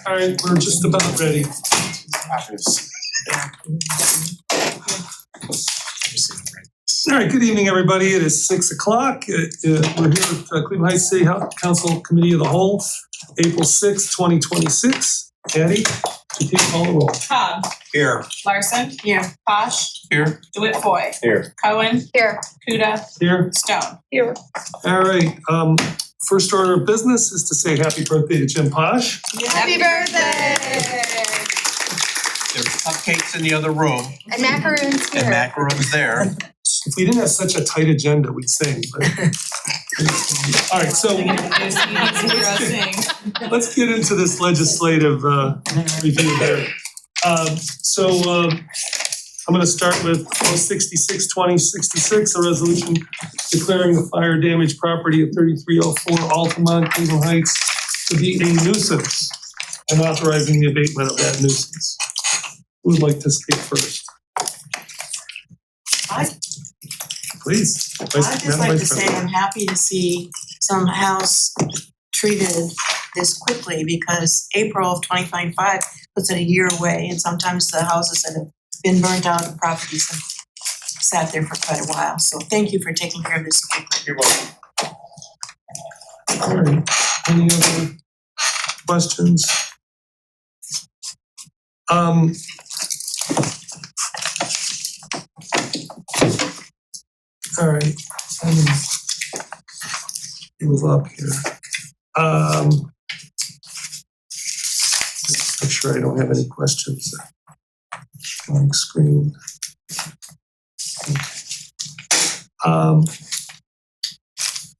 All right, we're just about ready. All right, good evening, everybody. It is 6 o'clock. We're here at Cleveland Heights City Council Committee of the Whole, April 6, 2026. Patty, please call the roll. Cobb. Here. Larson. Here. Posh. Here. DeWitt Foy. Here. Cohen. Here. Kuda. Here. Stone. Here. All right, first order of business is to say happy birthday to Jim Posh. Happy birthday! There's cupcakes in the other room And macaroons here. and macaroons there. If we didn't have such a tight agenda, we'd sing, but. All right, so let's get into this legislative review there. I'm gonna start with 066-2066, a resolution declaring the fire damaged property of 3304 Altamont, Cleveland Heights to be a nuisance and authorizing the abatement of that nuisance. Who would like to speak first? Please. I'd just like to say I'm happy to see some house treated this quickly because April of 2025 puts it a year away, and sometimes the houses that have been burnt out of properties have sat there for quite a while. So thank you for taking care of this quickly. You're welcome. All right, any other questions? All right, move up here. Just make sure I don't have any questions. Blank screen. Okay.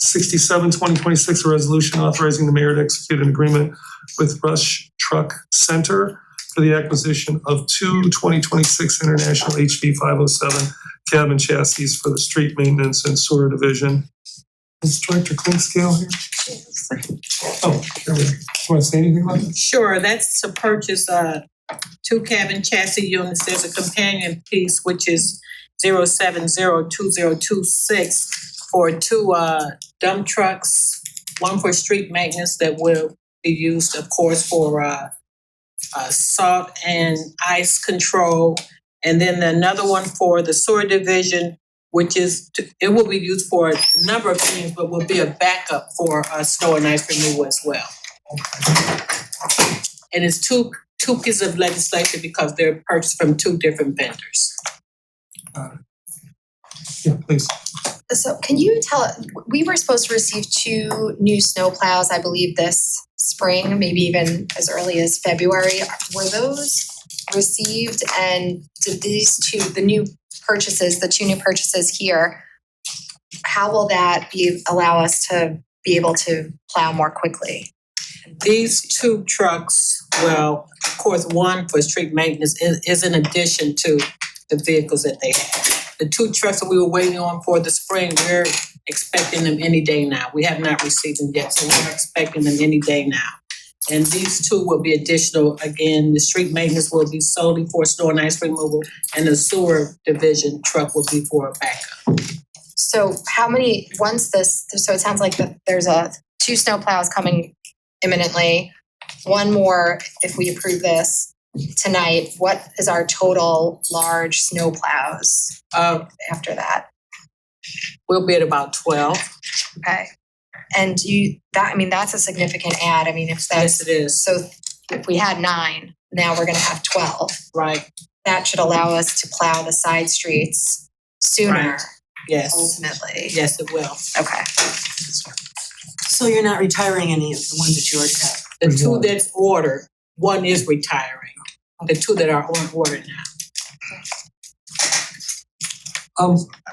67-2026, a resolution authorizing the mayor to execute an agreement with Rush Truck Center for the acquisition of two 2026 International HV 507 cabin chassis for the street maintenance and sewer division. Is Director Clinkscale here? Oh, here we are. You want to say anything about that? Sure, that's to purchase two cabin chassis units. There's a companion piece which is 0702026 for two dump trucks, one for street maintenance that will be used, of course, for salt and ice control, and then another one for the sewer division, which is it will be used for a number of things, but will be a backup for snow and ice removal as well. And it's two pieces of legislation because they're purchased from two different vendors. Yeah, please. So can you tell, we were supposed to receive two new snow plows, I believe this spring, maybe even as early as February. Were those received, and did these two, the two new purchases here, how will that allow us to be able to plow more quickly? These two trucks, well, of course, one for street maintenance is in addition to the vehicles that they have. The two trucks that we were waiting on for the spring, we're expecting them any day now. We have not received them yet, so we're expecting them any day now. And these two will be additional. Again, the street maintenance will be solely for snow and ice removal, and the sewer division truck will be for a backup. So how many, so it sounds like there's two snow plows coming imminently, one more if we approve this tonight. What is our total large snow plows after that? We'll be at about 12. Okay. And that's a significant add. I mean, if Yes, that's, it is. so if we had 9, now we're gonna have 12. Right. That should allow us to plow the side streets sooner, Right. Yes. ultimately. Yes, it will. Okay. So you're not retiring any of the ones that you already have? The two that's ordered, one is retiring. The two that are on order now.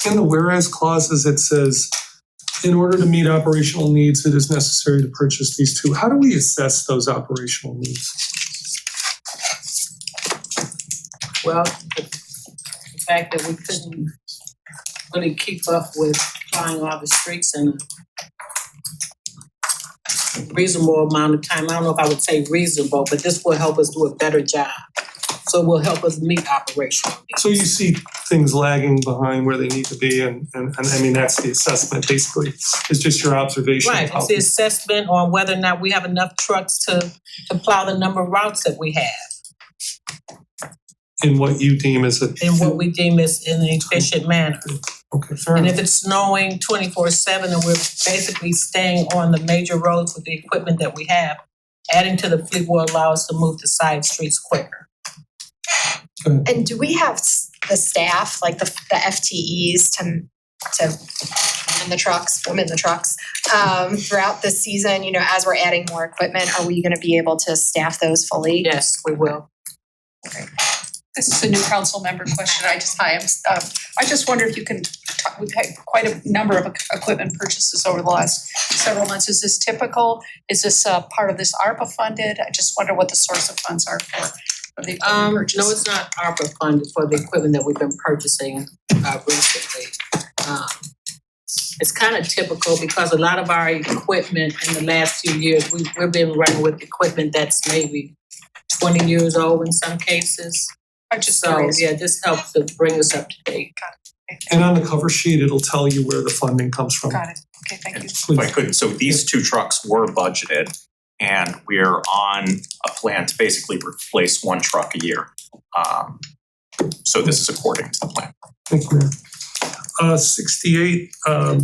In the whereas clauses, it says, in order to meet operational needs, it is necessary to purchase these two. How do we assess those operational needs? Well, the fact that we couldn't really keep up with plowing all the streets in a reasonable amount of time. I don't know if I would say reasonable, but this will help us do a better job. So it will help us meet operational needs. So you see things lagging behind where they need to be, and I mean, that's the assessment, basically. It's just your observation. of Right, how it's the assessment on whether or not we have enough trucks to plow the number of routes that we have in what you deem as a. and what we deem as in an efficient manner. Okay, fair And enough. if it's snowing 24/7 and we're basically staying on the major roads with the equipment that we have, adding to the fleet will allow us to move to side streets quicker. And do we have the staff, like the FTEs to man the trucks, women the trucks, throughout the season, you know, as we're adding more equipment, are we gonna be able to staff those fully? Yes, we will. This is a new council member question. I just wonder if you can, we've had quite a number of equipment purchases over the last several months. Is this typical? Is this part of this ARPA funded? I just wonder what the source of funds are for the equipment purchase. No, it's not ARPA funded for the equipment that we've been purchasing recently. It's kind of typical because a lot of our equipment in the last few years, we've been running with equipment that's maybe 20 years old in some cases. I'm just So, curious. yeah, this helps to bring us up to date. And on the cover sheet, it'll tell you where the funding comes from. Got it. Okay, thank you. If I could, so these two trucks were budgeted and we're on a plan to basically replace one truck a year. So this is according to the plan. Thank you, Mayor. 68, a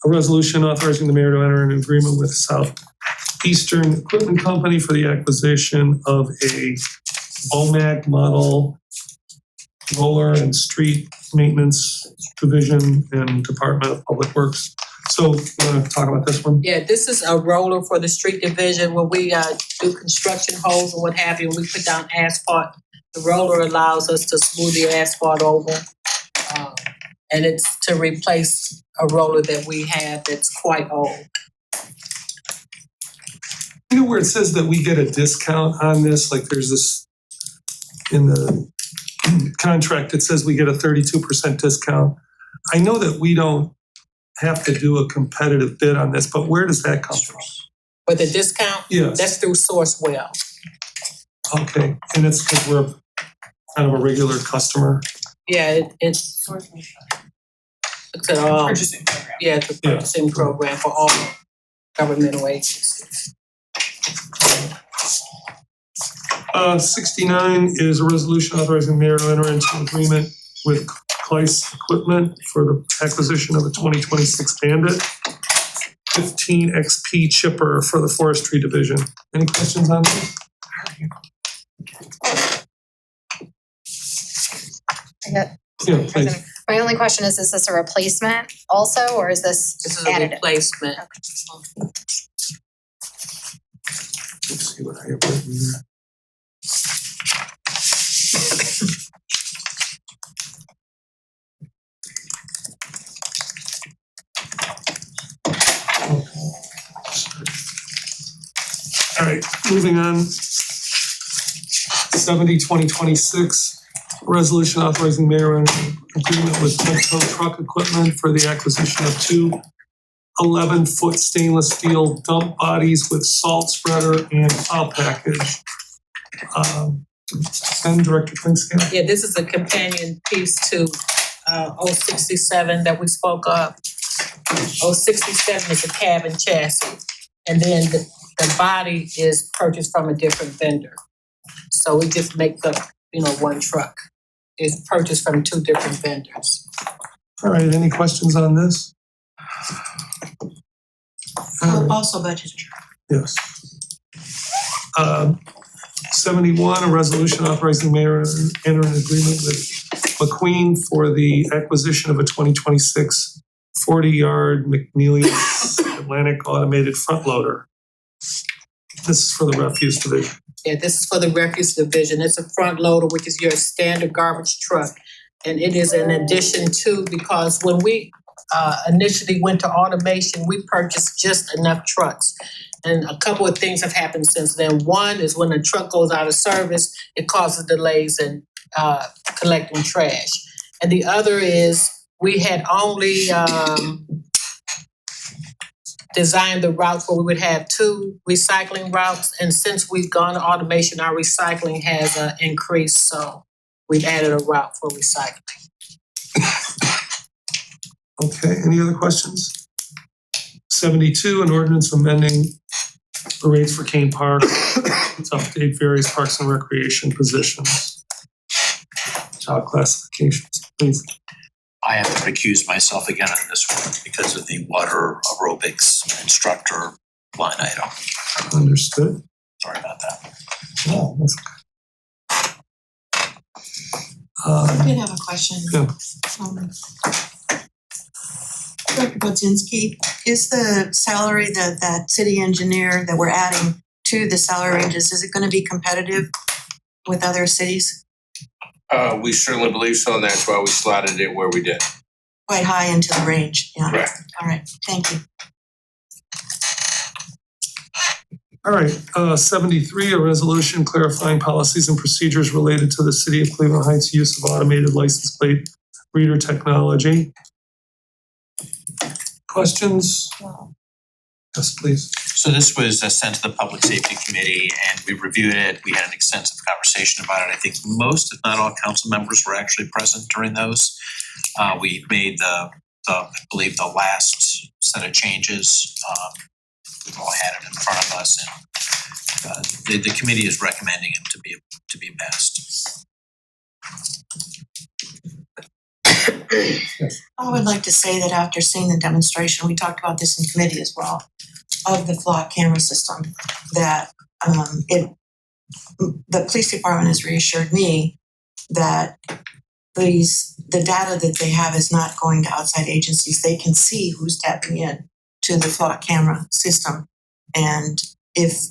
resolution authorizing the mayor to enter an agreement with Southeastern Equipment Company for the acquisition of a BOMAG model roller and street maintenance division and Department of Public Works. So you want to talk about this one? Yeah, this is a roller for the street division where we do construction holes and what have you, and we put down asphalt. The roller allows us to smooth the asphalt over. And it's to replace a roller that we have that's quite old. You know where it says that we get a discount on this, like there's this, in the contract, it says we get a 32% discount. I know that we don't have to do a competitive bid on this, but where does that come from? But the discount, Yes. that's through Sourcewell. Okay, and it's because we're kind of a regular customer. Yeah, it's at all. Purchasing program. Yeah, it's a Yeah. purchasing program for all governmental agencies. 69 is a resolution authorizing the mayor to enter into an agreement with Kleist Equipment for the acquisition of a 2026 Bandit 15 XP chipper for the forestry division. Any questions on this? Yeah, Yeah, please. President, my only question is this a replacement also, or is this This is a additive? replacement. Let's see what I have written here. All right, moving on. 70-2026, resolution authorizing mayor and agreement with Petco Truck Equipment for the acquisition of two 11-foot stainless steel dump bodies with salt spreader and plow package. Send Director Klingscale. Yeah, this is a companion piece to 067 that we spoke of. 067 is a cab and chassis, and then the body is purchased from a different vendor. So it just makes up, one truck. It's purchased from two different vendors. All right, any questions on this? Also budgeted. Yes. 71, a resolution authorizing the mayor to enter an agreement with McQueen for the acquisition of a 2026 40-yard McNeely Atlantic automated front loader. This is for the refuse division. Yeah, this is for the refuse division. It's a front loader, which is your standard garbage truck. And it is an addition to, because when we initially went to automation, we purchased just enough trucks. And a couple of things have happened since then. One is when a truck goes out of service, it causes delays in collecting trash. And the other is we had only designed the routes where we would have 2 recycling routes. And since we've gone to automation, our recycling has increased, so we've added a route for recycling. Okay, any other questions? 72, an ordinance amending the rates for Kane Park to update various parks and recreation positions. Job classifications, please. I have to recuse myself again on this one because of the water aerobics instructor line item. Understood. Sorry about that. Yeah, that's I did have a question. Yeah. Dr. Budzinski, is the salary that city engineer that we're adding to the salary ranges, is it gonna be competitive with other cities? We certainly believe so, and that's why we slotted it where we did. Quite high into the range, yeah. Correct. All right, thank you. all right, 73, a resolution clarifying policies and procedures related to the city of Cleveland Heights use of automated license plate reader technology. Questions? Yes, please. So this was sent to the Public Safety Committee and we reviewed it. We had an extensive conversation about it. I think most, if not all, council members were actually present during those. We made I believe the last set of changes. We've all had it in front of us and the committee is recommending it to be passed. I would like to say that after seeing the demonstration, we talked about this in committee as well, of the flock camera system, that the police department has reassured me that the data that they have is not going to outside agencies. They can see who's tapping in to the flock camera system. And if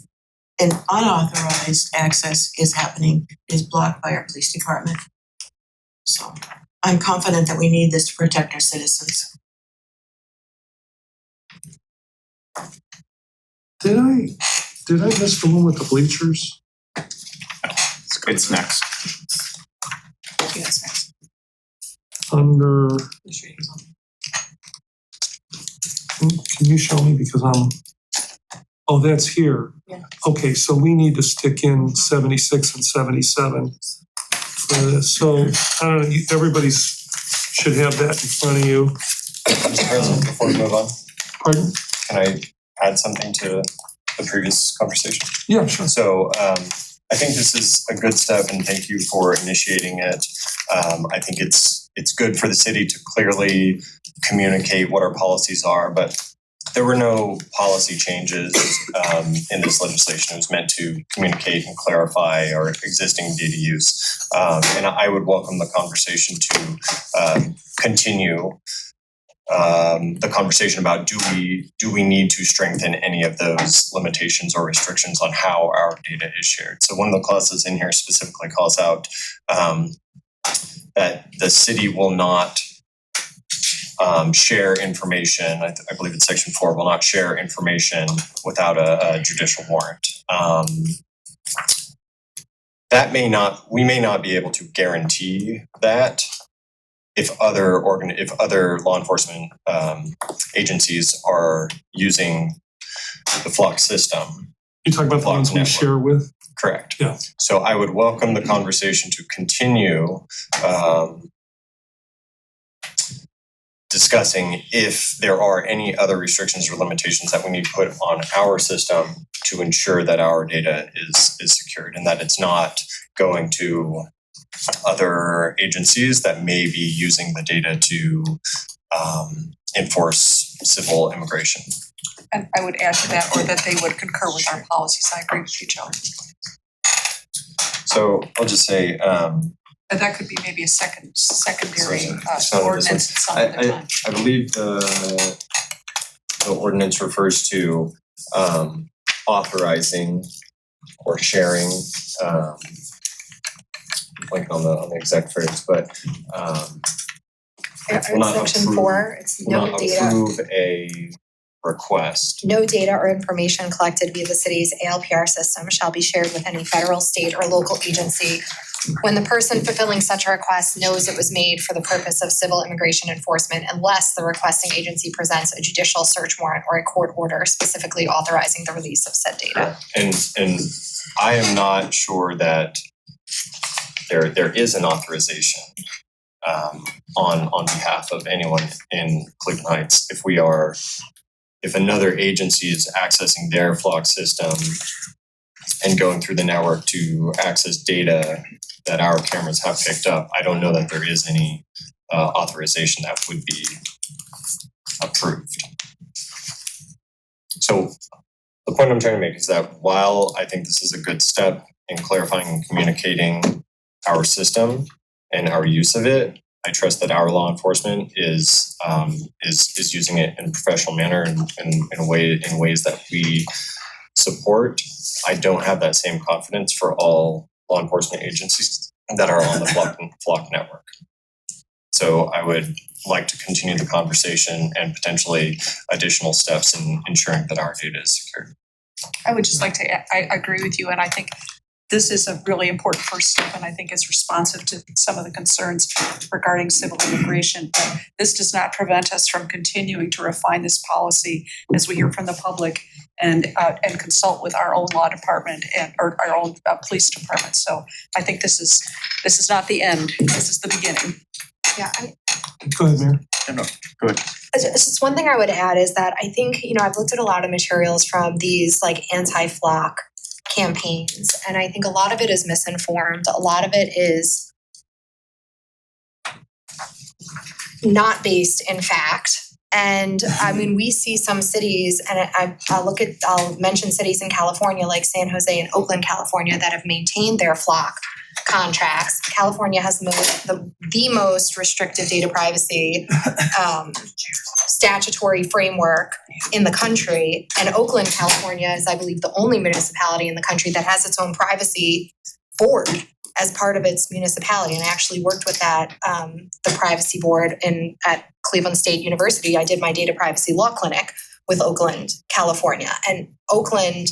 an unauthorized access is happening, it is blocked by our police department. So I'm confident that we need this to protect our citizens. Did I miss the one with the bleachers? It's next. Yes, Under, can you show me because oh, that's here. Yeah. Okay, so we need to stick in 76 and 77 for this. So, I don't know, everybody should have that in front of you. Mr. President, before we move on, Pardon? can I add something to the previous conversation? Yeah, sure. So I think this is a good step and thank you for initiating it. I think it's good for the city to clearly communicate what our policies are, but there were no policy changes in this legislation. It was meant to communicate and clarify our existing data use. And I would welcome the conversation to continue the conversation about do we need to strengthen any of those limitations or restrictions on how our data is shared. So one of the clauses in here specifically calls out that the city will not share information. I believe it's section 4, will not share information without a judicial warrant. We may not be able to guarantee that if other law enforcement agencies are using the Flock system. You talk about the Flock ones we network. share with? Correct. Yeah. So I would welcome the conversation to continue discussing if there are any other restrictions or limitations that we need to put on our system to ensure that our data is secured and that it's not going to other agencies that may be using the data to enforce civil immigration. and I would add to that, or that they would concur with our policies. I agree with you, Joe. So I'll just say, But that could be maybe a secondary So this one- ordinance at some other time. I believe the ordinance refers to authorizing or sharing, like on the exact phrase, but will not Section approve- 4, it's will no not data. approve a request. No data or information collected via the city's ALPR system shall be shared with any federal, state, or local agency when the person fulfilling such a request knows it was made for the purpose of civil immigration enforcement, unless the requesting agency presents a judicial search warrant or a court order specifically authorizing the release of said data. And I am not sure that there is an authorization on behalf of anyone in Cleveland Heights. If another agency is accessing their flock system and going through the network to access data that our cameras have picked up, I don't know that there is any authorization that would be approved. So the point I'm trying to make is that while I think this is a good step in clarifying and communicating our system and our use of it, I trust that our law enforcement is using it in a professional manner and in ways that we support. I don't have that same confidence for all law enforcement agencies that are on the flock network. So I would like to continue the conversation and potentially additional steps in ensuring that our data is secured. I would just like to, I agree with you, and I think this is a really important first step, and I think it's responsive to some of the concerns regarding civil immigration. But this does not prevent us from continuing to refine this policy as we hear from the public and consult with our own law department or our own police department. So I think this is not the end. This is the beginning. Yeah, Go ahead, Mayor. No, go ahead. just one thing I would add is that I think, I've looked at a lot of materials from these like anti-flock campaigns, and I think a lot of it is misinformed. A lot of it is not based in fact. And I mean, we see some cities, and I'll mention cities in California like San Jose and Oakland, California, that have maintained their flock contracts. California has the most restrictive data privacy statutory framework in the country. And Oakland, California is, I believe, the only municipality in the country that has its own privacy board as part of its municipality. And I actually worked with that, the privacy board at Cleveland State University. I did my data privacy law clinic with Oakland, California. And Oakland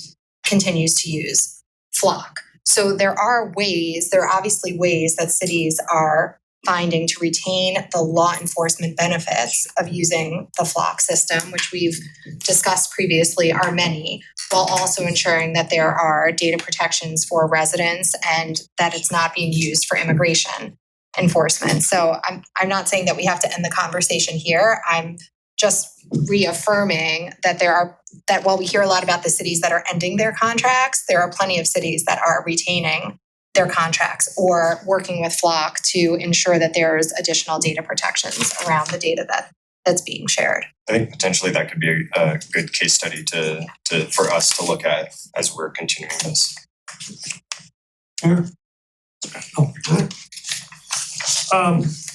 continues to use Flock. So there are obviously ways that cities are finding to retain the law enforcement benefits of using the Flock system, which we've discussed previously are many, while also ensuring that there are data protections for residents and that it's not being used for immigration enforcement. So I'm not saying that we have to end the conversation here. I'm just reaffirming that while we hear a lot about the cities that are ending their contracts, there are plenty of cities that are retaining their contracts or working with Flock to ensure that there's additional data protections around the data that's being shared. I think potentially that could be a good case study for us to look at as we're continuing this. Mayor? Oh, good.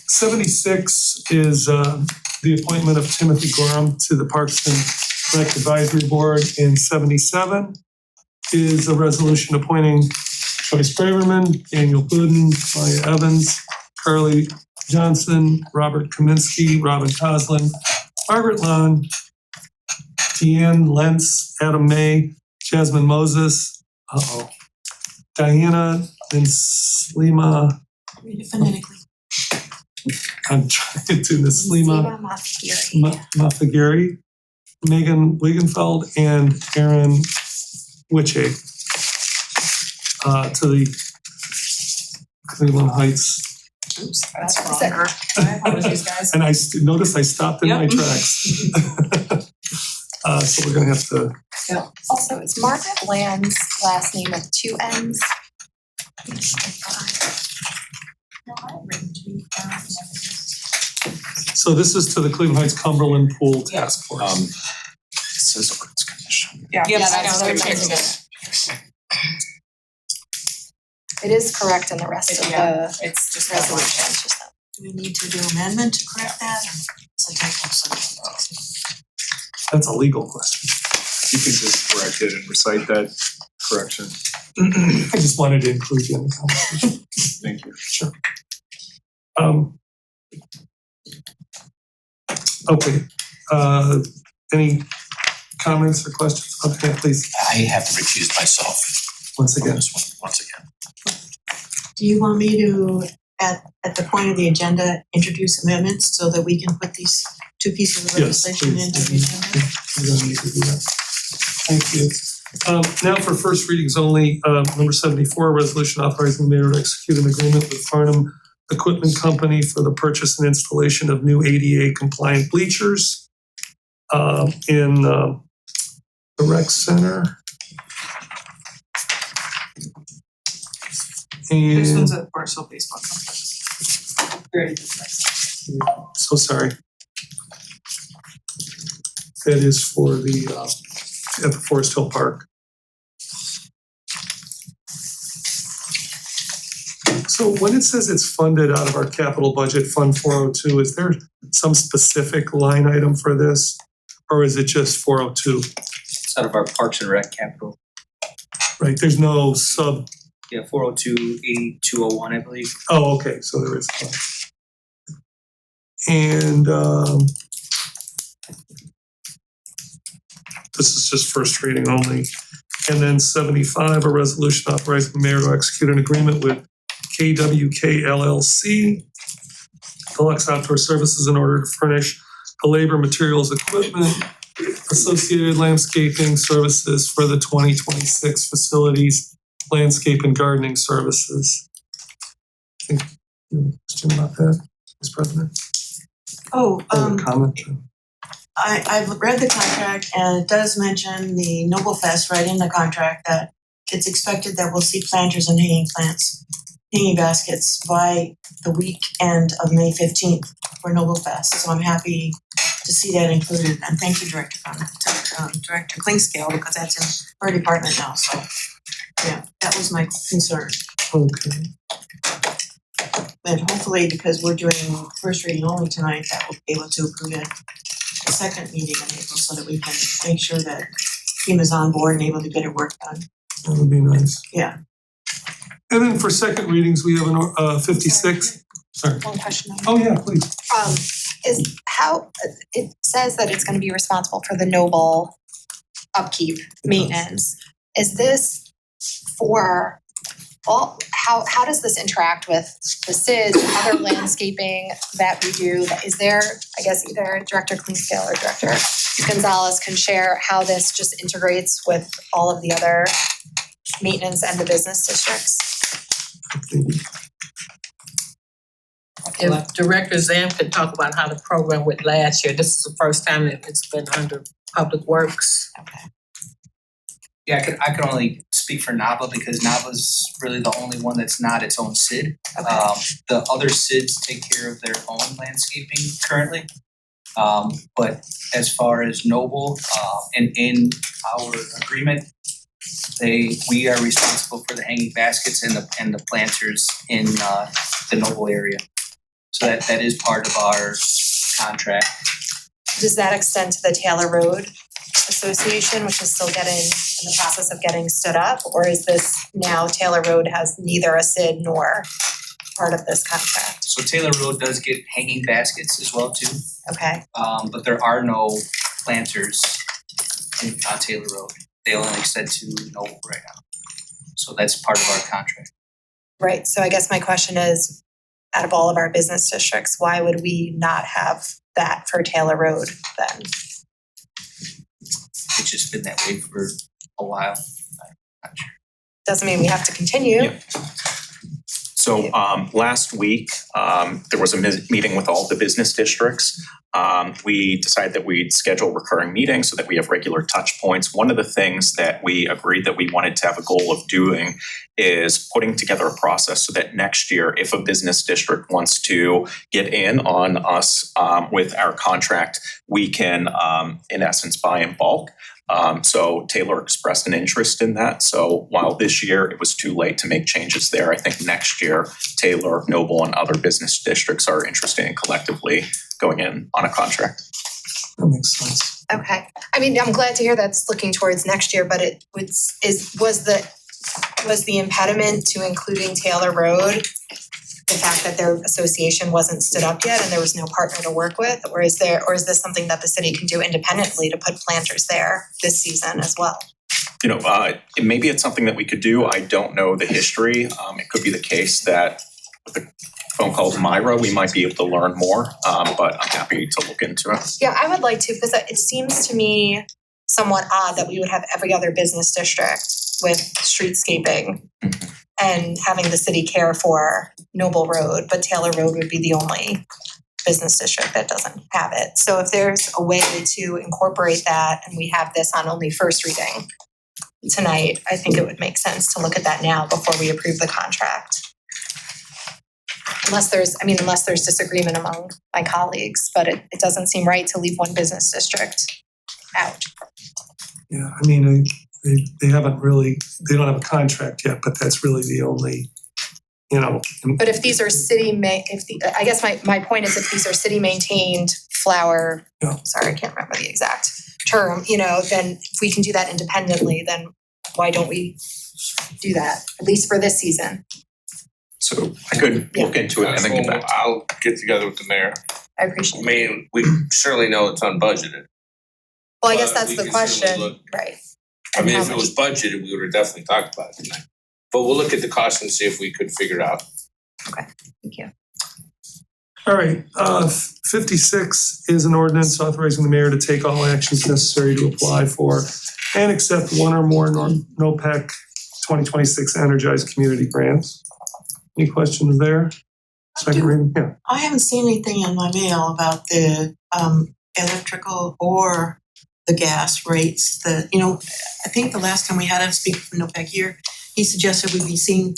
76 is the appointment of Timothy Gorham to the Parks and Rec Advisory Board. In 77 is a resolution appointing Joyce Braverman, Daniel Budin, Maya Evans, Carly Johnson, Robert Kaminsky, Robin Coslin, Margaret Lund, Deanne Lentz, Adam May, Jasmine Moses, Diana and Slima. Read it phonetically. I'm trying to do this. Slima Mafagiri, Megan Wiegenfeld, and Aaron Witche to the Cleveland Heights. Oops, that's wrong. My apologies, guys. And notice I stopped in my tracks. So we're gonna have to. Also, it's Margaret Land's last name with 2 N's. So this is to the Cleveland Heights Cumberland Pool Task Force. This is a commission. Yeah, Yeah, that's they're what changing it it. It is correct in the rest of the It's just resolution. It's just that. Do we need to do amendment to correct that, or it's a technical something? That's a legal question. You can just correct it and recite that correction. I just wanted to include you in the conversation. Thank you. Sure. Okay. Any comments or questions? Okay, please, I have to recuse myself once from again. this one, once again. Do you want me to, at the point of the agenda, introduce amendments so that we can put these two pieces of Yes, legislation please. into the agenda? We're gonna need to do that. Thank you. Now for first readings only, number 74, resolution authorizing the mayor to execute an agreement with Farnham Equipment Company for the purchase and installation of new ADA compliant bleachers in the rec center. This And one's a Barstow baseball complex. Very good. so sorry. That is for the at the Forest Hill Park. So when it says it's funded out of our capital budget, Fund 402, is there some specific line item for this? Or is it just 402? It's out of our Parks and Rec capital. Right, there's no sub, Yeah, 402, 8201, I believe. oh, okay, so there is. And this is just first reading only. And then 75, a resolution authorizing the mayor to execute an agreement with KWK LLC, Deluxe Outdoor Services, in order to furnish the labor, materials, equipment, associated landscaping services for the 2026 facilities, landscape and gardening services. I think you have a question about that, Ms. President? Oh, Or a comment? I've read the contract and it does mention the Noble Fest right in the contract that it's expected that we'll see planters and hanging plants, hanging baskets by the weekend of May 15th for Noble Fest. So I'm happy to see that included, and thank you, Director Klingscale, because that's in our department now, so yeah, that was my concern. Okay. And hopefully, because we're doing first reading only tonight, that we'll be able to approve it the second meeting in April so that we can make sure that team is on board and able to get her work done. That would be nice. Yeah. And then for second readings, we have an 56. Sorry. One question. Oh, yeah, please. Is how, it says that it's gonna be responsible for the Noble upkeep, maintenance. Is this for all, how does this interact with the SIDS, other landscaping that we do? Is there, I guess either Director Klingscale or Director Gonzalez can share how this just integrates with all of the other maintenance and the business districts? If Director Zam could talk about how the program went last year, this is the first time that it's been under Public Works. Yeah, I can only speak for Nava because Nava's really the only one that's not its own SID. The other SIDs take care of their own landscaping currently. But as far as Noble, and in our agreement, we are responsible for the hanging baskets and the planters in the Noble area. So that is part of our contract. Does that extend to the Taylor Road Association, which is still in the process of getting stood up? Or is this now Taylor Road has neither a SID nor part of this contract? So Taylor Road does get hanging baskets as well too, Okay, but there are no planters on Taylor Road. They only extend to Noble right now. So that's part of our contract. right, so I guess my question is, out of all of our business districts, why would we not have that for Taylor Road then? It's just been that way for a while. I'm not sure. Doesn't mean we have to continue. Yeah. So last week, there was a meeting with all the business districts. We decided that we'd schedule recurring meetings so that we have regular touch points. One of the things that we agreed that we wanted to have a goal of doing is putting together a process so that next year, if a business district wants to get in on us with our contract, we can, in essence, buy in bulk. So Taylor expressed an interest in that. So while this year it was too late to make changes there, I think next year Taylor, Noble, and other business districts are interested in collectively going in on a contract. That makes sense. Okay, I mean, I'm glad to hear that's looking towards next year, but it was the impediment to including Taylor Road the fact that their association wasn't stood up yet and there was no partner to work with? Or is this something that the city can do independently to put planters there this season as well? You know, maybe it's something that we could do. I don't know the history. It could be the case that with the phone call to Myra, we might be able to learn more, but I'm happy to look into it. Yeah, I would like to, because it seems to me somewhat odd that we would have every other business district with streetscaping and having the city care for Noble Road, but Taylor Road would be the only business district that doesn't have it. So if there's a way to incorporate that and we have this on only first reading tonight, I think it would make sense to look at that now before we approve the contract. Unless there's disagreement among my colleagues, but it doesn't seem right to leave one business district out. Yeah, I mean, they haven't really, they don't have a contract yet, but that's really the only, you know. But if these are I guess my point is if these are city maintained flower, Yeah. sorry, I can't remember the exact term, then if we can do that independently, then why don't we do that, at least for this season? So I could look into it and then get back to you. I'll get together with the mayor. I appreciate I it. mean, we certainly know it's unbudgeted. Well, I guess but that's we the can question, certainly look. right? I And mean, how if it much- was budgeted, we would have definitely talked about it tonight. But we'll look at the cost and see if we could figure it out. Thank you. All right, 56 is an ordinance authorizing the mayor to take all actions necessary to apply for and accept one or more NOPEC 2026 Energized Community Grants. Any questions there? Second reading, yeah. I haven't seen anything in my mail about the electrical or the gas rates. I think the last time we had a speaker from NOPEC here, he suggested we'd be seeing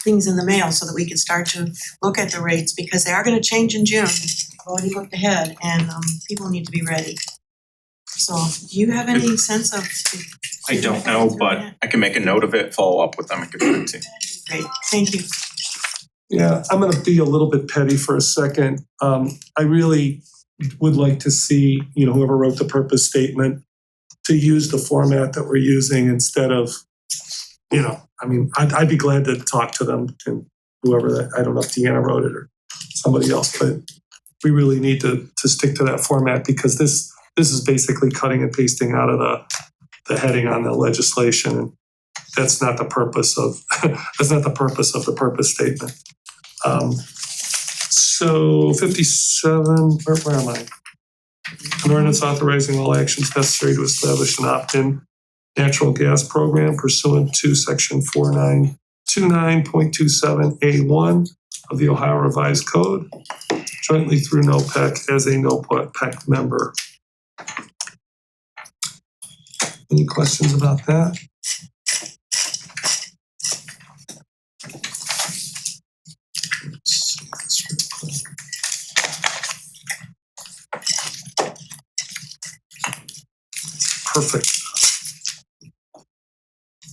things in the mail so that we could start to look at the rates because they are going to change in June. I've already looked ahead and people need to be ready. So do you have any sense of? I don't know, but I can make a note of it, follow up with them and give it to you. Great, thank you. Yeah, I'm gonna be a little bit petty for a second. I really would like to see, whoever wrote the purpose statement to use the format that we're using instead of, I'd be glad to talk to them and whoever that, I don't know if Deanna wrote it or somebody else, but we really need to stick to that format because this is basically cutting and pasting out of the heading on the legislation. And that's not the purpose of the purpose statement. So 57, where am I? An ordinance authorizing all actions necessary to establish an opt-in natural gas program pursuant to section 4929.27A1 of the Ohio Revised Code, jointly through NOPEC as a NOPEC member. Any questions about that? Perfect.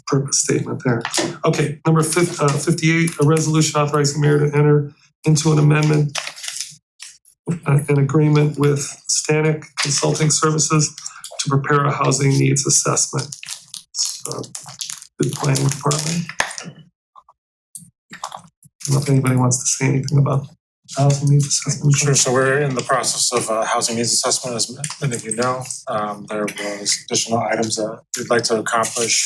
Purpose statement there. Okay, number 58, a resolution authorizing the mayor to enter into an amendment, an agreement with Stanek Consulting Services to prepare a housing needs assessment. So, the planning department. I don't know if anybody wants to say anything about housing needs assessment. Sure, so we're in the process of housing needs assessment, as many of you know. There was additional items that we'd like to accomplish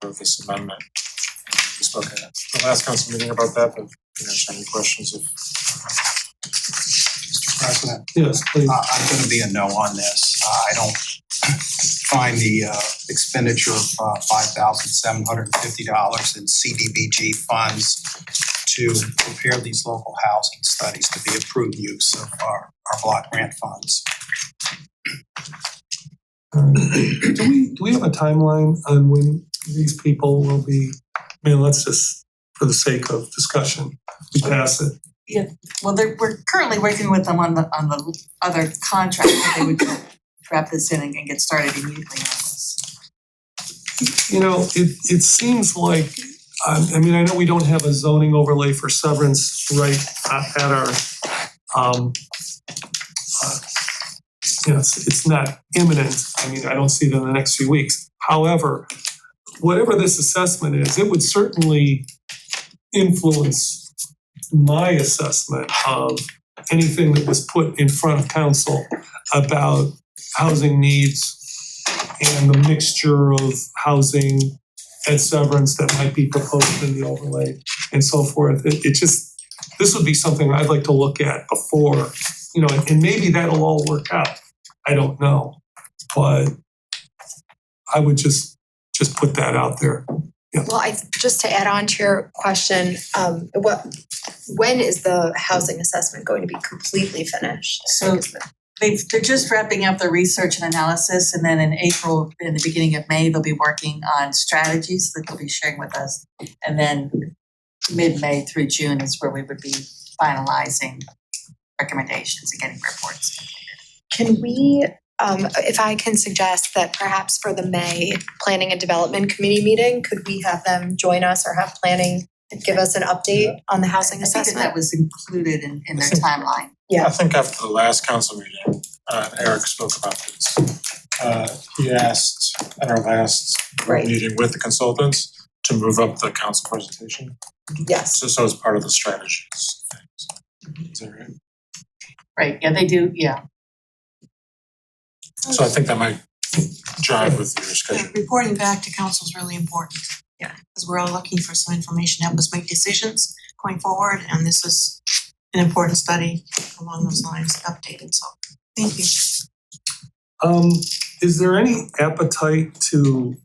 with this amendment. We spoke at the last council meeting about that, but if you have any questions of Mr. President. Yes, please. I'm gonna be a no on this. I don't find the expenditure of $5,750 in CDBG funds to prepare these local housing studies to be approved use of our block grant funds. Do we have a timeline on when these people will be, let's just, for the sake of discussion, we pass it. Well, we're currently working with them on the other contract, but they would wrap this in and get started immediately on this. It seems like, I know we don't have a zoning overlay for severance right at our, it's not imminent. I don't see it in the next few weeks. However, whatever this assessment is, it would certainly influence my assessment of anything that was put in front of council about housing needs and the mixture of housing at Severance that might be proposed in the overlay and so forth. It just, this would be something I'd like to look at before, you know, and maybe that'll all work out. I don't know, but I would just put that out there. Well, just to add on to your question, when is the housing assessment going to be completely finished? So they're just wrapping up the research and analysis, and then in April, in the beginning of May, they'll be working on strategies that they'll be sharing with us. And then mid-May through June is where we would be finalizing recommendations and getting reports. Can we, if I can suggest that perhaps for the May Planning and Development Committee meeting, could we have them join us or have planning give us an update on the housing I think assessment? that was included in their timeline. I think after the last council meeting, Eric spoke about this. He asked at our last Right. meeting with the consultants to move up the council presentation. Yes. So it's part of the strategies. Is that right? Right, yeah, they do, yeah. So I think that might jive with your schedule. Reporting back to council is really important. Yeah. Because we're all looking for some information to help us make decisions going forward, and this is an important study along those lines, updated, so thank you. Is there any appetite to,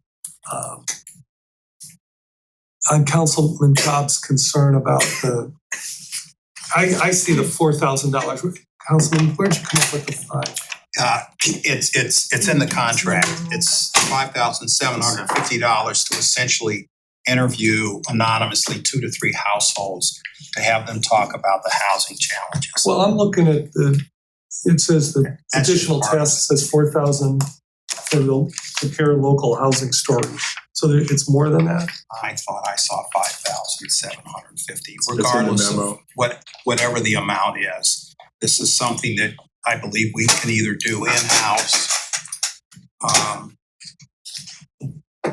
on Councilman Cobb's concern about I see the $4,000. Councilman, where'd you come up with the five? It's in the contract. It's $5,750 to essentially interview anonymously 2 to 3 households to have them talk about the housing challenges. Well, I'm looking at it says the That's additional part of it. task says 4,000 for the prepare local housing stories. So it's more than that? I thought I saw 5,750, in the regardless of memo. whatever the amount is. This is something that I believe we can either do in-house.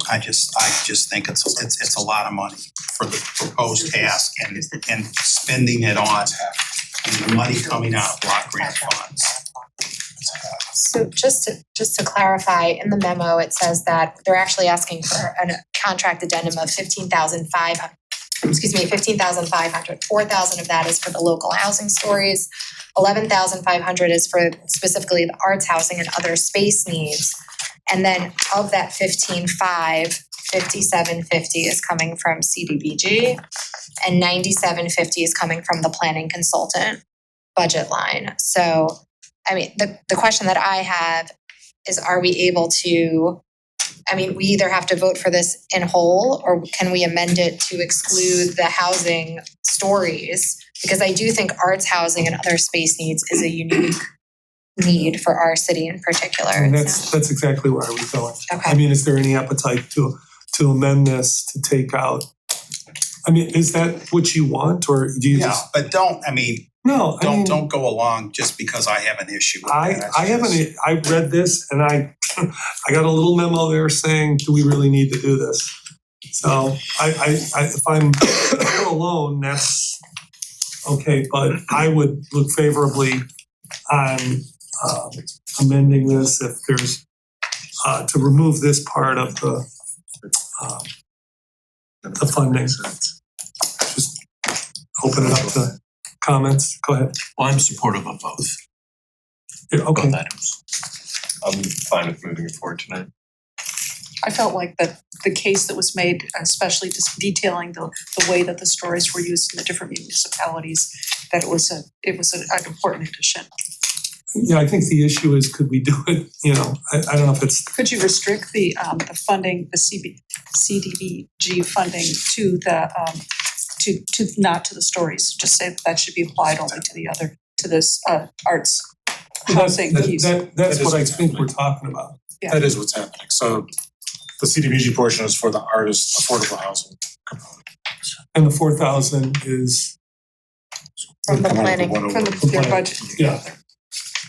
I just think it's a lot of money for the proposed task and spending it on the money coming out of block grant funds. So just to clarify, in the memo, it says that they're actually asking for a contract addendum of $15,500. 4,000 of that is for the local housing stories. 11,500 is for specifically the arts housing and other space needs. And then of that 15,500, 5,750 is coming from CDBG and 9,750 is coming from the planning consultant budget line. So, I mean, the question that I have is, are we able to, I mean, we either have to vote for this in whole or can we amend it to exclude the housing stories? Because I do think arts housing and other space needs is a unique need for our city in particular. And that's exactly where I was going. Okay. I mean, is there any appetite to amend this to take out? I mean, is that what you want, or do you Yeah, just? but don't, I mean, No, I mean, don't go along just because I have an issue with that. I read this and I got a little memo there saying, do we really need to do this? So if I'm alone, that's okay, but I would look favorably on amending this if there's to remove this part of the funding. Just open it up to comments. Go ahead. Well, I'm supportive of both, Yeah, okay. both items. I'm fine with moving it forward tonight. I felt like the case that was made, especially just detailing the way that the stories were used in the different municipalities, that it was an important addition. Yeah, I think the issue is, could we do it, you know, I don't know if it's, Could you restrict the funding, the CDBG funding to the to not to the stories? Just say that should be applied only to this arts housing piece. that's is what I what's think happening. we're talking about. Yeah. That is what's happening. So the CDBG portion is for the artist affordable housing component. And the 4,000 is, From the Come out of planning, From the 101. their budget. yeah.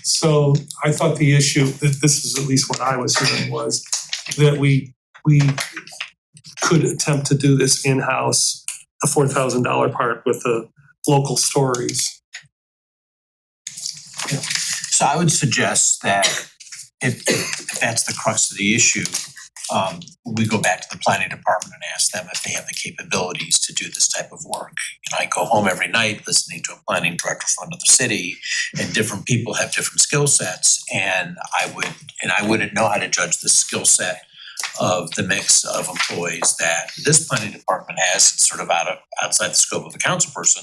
So I thought the issue, that this is at least what I was hearing, was that we could attempt to do this in-house, the $4,000 part with the local stories. So I would suggest that if that's the crux of the issue, we go back to the planning department and ask them if they have the capabilities to do this type of work. You know, I go home every night listening to a planning director from another city, and different people have different skill sets, and I wouldn't know how to judge the skill set of the mix of employees that this planning department has. It's sort of outside the scope of a council person.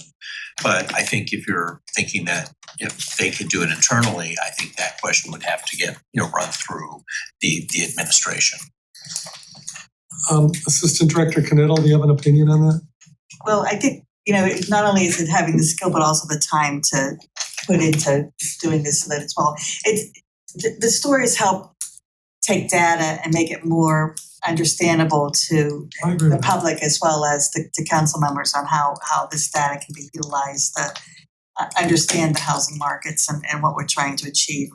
But I think if you're thinking that if they could do it internally, I think that question would have to get, run through the administration. Assistant Director Knittel, do you have an opinion on that? Well, I think, not only is it having the skill, but also the time to put into doing this so that it's well. The stories help take data and make it more understandable to the public as well as the council members on how this data can be utilized to understand the housing markets and what we're trying to achieve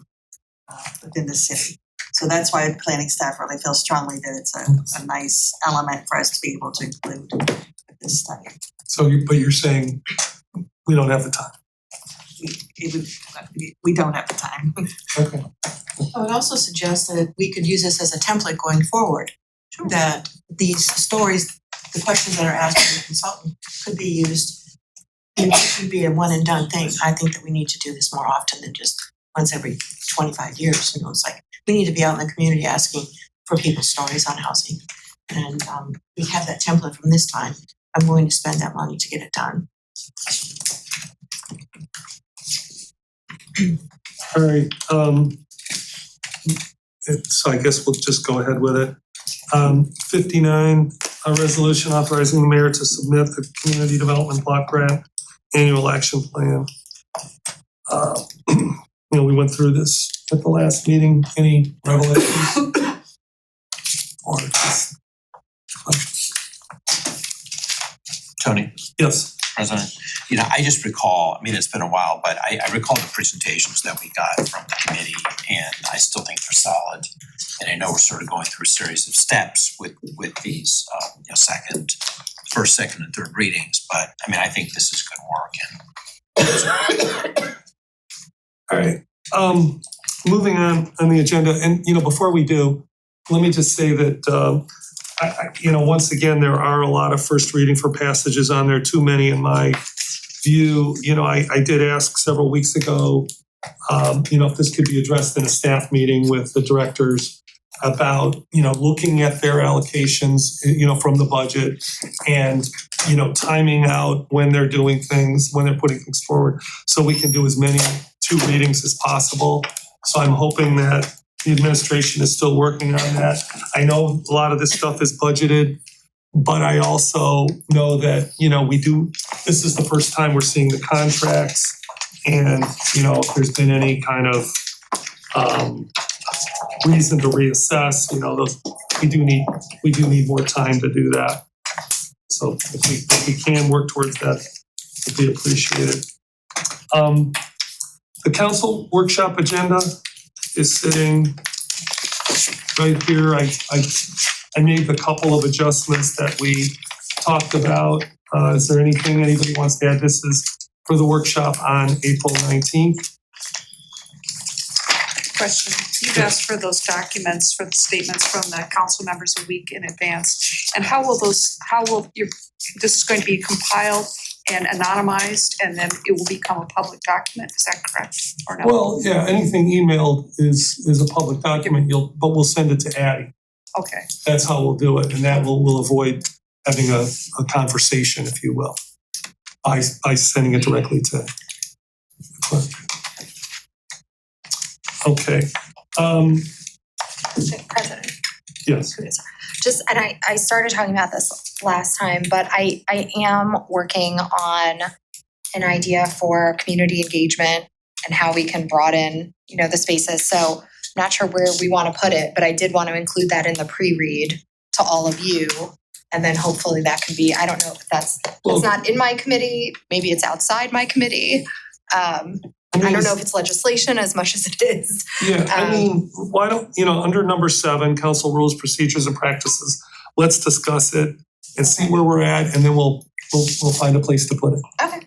within the city. So that's why planning staff really feels strongly that it's a nice element for us to be able to include with this study. But you're saying we don't have the time. We don't have the time. Okay. I would also suggest that we could use this as a template going forward. That these stories, the questions that are asked by the consultant could be used. It should be a one and done thing. I think that we need to do this more often than just once every 25 years. It's like we need to be out in the community asking for people's stories on housing. And we have that template from this time. I'm willing to spend that money to get it done. All right. So I guess we'll just go ahead with it. 59, a resolution authorizing the mayor to submit the Community Development Block Grant Annual Action Plan. We went through this at the last meeting. Any revelations? Or just questions? Tony? Yes. President, I just recall, it's been a while, but I recall the presentations that we got from the committee, and I still think they're solid. And I know we're sort of going through a series of steps with these first, second, and third readings, but I think this is good work. All right. Moving on the agenda, and before we do, let me just say that once again, there are a lot of first reading for passages on there, too many in my view. I did ask several weeks ago, if this could be addressed in a staff meeting with the directors about, looking at their allocations, from the budget and, timing out when they're doing things, when they're putting things forward, so we can do as many 2 readings as possible. So I'm hoping that the administration is still working on that. I know a lot of this stuff is budgeted, but I also know that, this is the first time we're seeing the contracts. And, if there's been any kind of reason to reassess, we do need more time to do that. So if we can work towards that, it'd be appreciated. The council workshop agenda is sitting right here. I made the couple of adjustments that we talked about. Is there anything anybody wants to add? This is for the workshop on April 19th. Question, you've asked for those documents for the statements from the council members a week in advance. And this is going to be compiled and anonymized, and then it will become a public document, is that correct, or no? Well, yeah, anything emailed is a public document, but we'll send it to Addie. Okay, That's how we'll do it, and that will avoid having a conversation, if you will, by sending it directly to the clerk. Okay. President. Yes. And I started talking about this last time, but I am working on an idea for community engagement and how we can broaden, the spaces. So not sure where we want to put it, but I did want to include that in the pre-read to all of you. And then hopefully that can be, I don't know if it's not in my committee, maybe it's outside my committee. I don't know if it's legislation as much as it is. Yeah, why don't, under number 7, council rules, procedures, and practices, let's discuss it and see where we're at, and then we'll find a place to put it. Okay.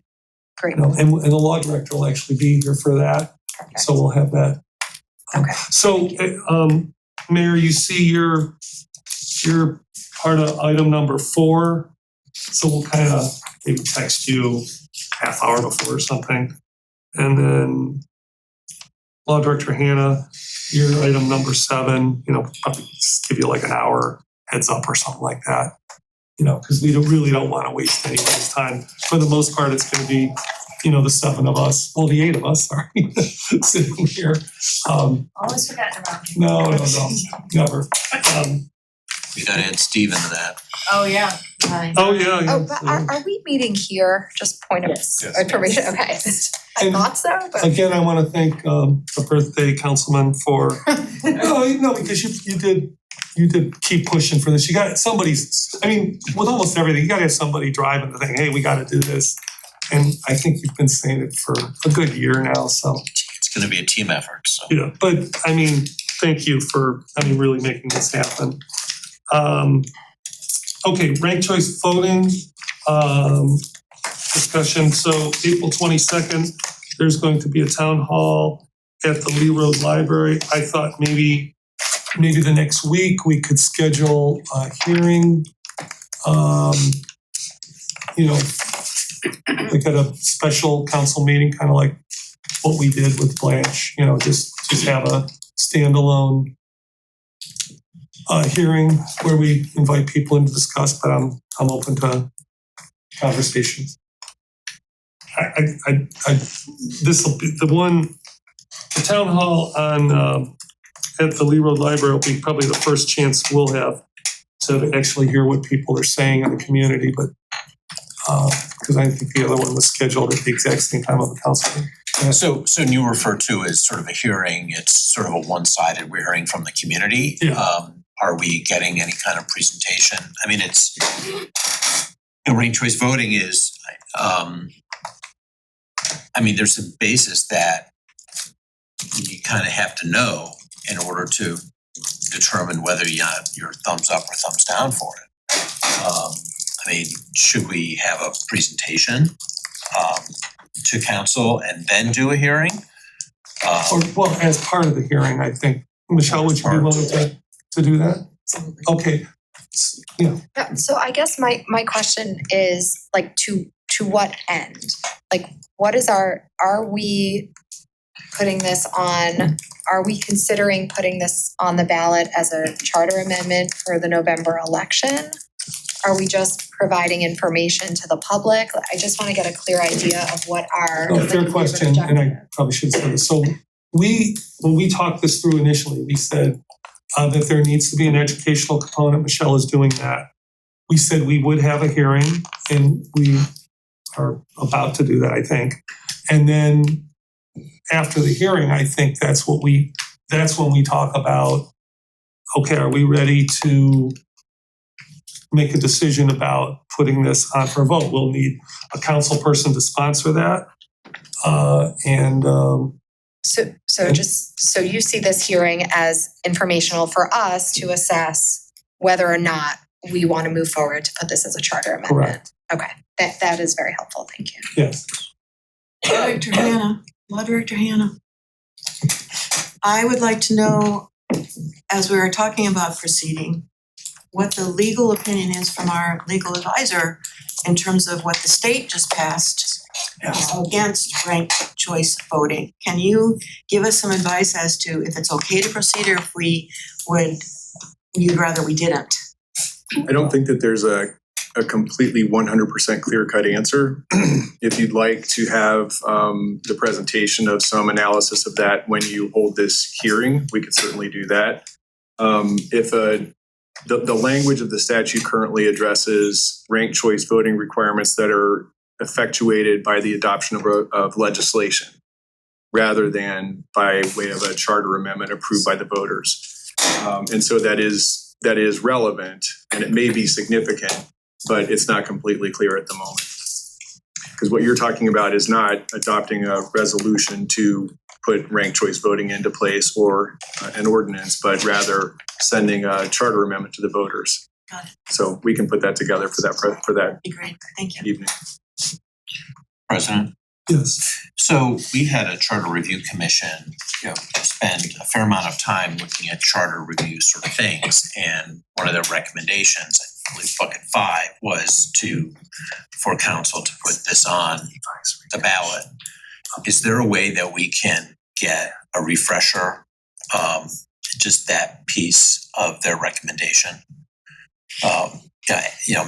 Great. And the law director will actually be here for that, so we'll have that. Okay. So, Mayor, you see your part of item number 4, so we'll kind of maybe text you half hour before or something. And then Law Director Hannah, your item number 7, probably just give you like an hour heads up or something like that. Because we really don't want to waste anybody's time. For the most part, it's going to be, the 7 of us, well, the 8 of us, sorry, sitting here. Always forgetting about you. No, never. We gotta add Steve into that. Oh, yeah. Oh, yeah. Oh, but are we meeting here? Just point of information, okay. I And thought so, but. Again, I want to thank the birthday councilman for, no, because you did keep pushing for this. You got with almost everything, you got to have somebody driving the thing, hey, we got to do this. And I think you've been saying it for a good year now, so. It's gonna be a team effort, so. Yeah, but thank you for, really making this happen. Okay, ranked choice voting, discussion. So April 22nd, there's going to be a town hall at the Lee Road Library. I thought maybe the next week we could schedule a hearing. Like at a special council meeting, kind of like what we did with Blanche, just have a standalone hearing where we invite people in to discuss, but I'm open to conversations. This will be the town hall on at the Lee Road Library will be probably the first chance we'll have to actually hear what people are saying in the community, but because I think the other one was scheduled at the exact same time of the council meeting. So you refer to as sort of a hearing, it's sort of a one-sided, we're hearing from the community. Yeah. Are we getting any kind of presentation? I mean, it's, ranked choice voting is, there's a basis that you kind of have to know in order to determine whether you're thumbs up or thumbs down for it. Should we have a presentation to council and then do a hearing? Or as part of the hearing, I think. Michelle, would you be willing to do that? Okay. Yeah. Yeah, so I guess my question is like to what end? Like what is are we considering putting this on the ballot as a charter amendment for the November election? Are we just providing information to the public? I just want to get a clear idea of what our. Fair question, and I probably should have said this. So when we talked this through initially, we said that there needs to be an educational component. Michelle is doing that. We said we would have a hearing, and we are about to do that, I think. And then after the hearing, I think that's when we talk about, okay, are we ready to make a decision about putting this on for a vote? We'll need a council person to sponsor that. So you see this hearing as informational for us to assess whether or not we want to move forward to put this as a charter amendment? Correct. Okay, that is very helpful, thank you. Yes. Law Director Hannah. I would like to know, as we were talking about proceeding, what the legal opinion is from our legal advisor in terms of what the state just passed against ranked choice voting. Can you give us some advice as to if it's okay to proceed or if you'd rather we didn't? I don't think that there's a completely 100% clear-cut answer. If you'd like to have the presentation of some analysis of that when you hold this hearing, we could certainly do that. The language of the statute currently addresses ranked choice voting requirements that are effectuated by the adoption of legislation rather than by way of a charter amendment approved by the voters. And so that is relevant and it may be significant, but it's not completely clear at the moment. Because what you're talking about is not adopting a resolution to put ranked choice voting into place or an ordinance, but rather sending a charter amendment to the voters. Got it. So we can put that together for that Be great, thank you. evening. President? Yes. So we had a charter review commission, spend a fair amount of time looking at charter review sort of things. And one of their recommendations, I believe bucket 5, was for council to put this on the ballot. Is there a way that we can get a refresher, just that piece of their recommendation?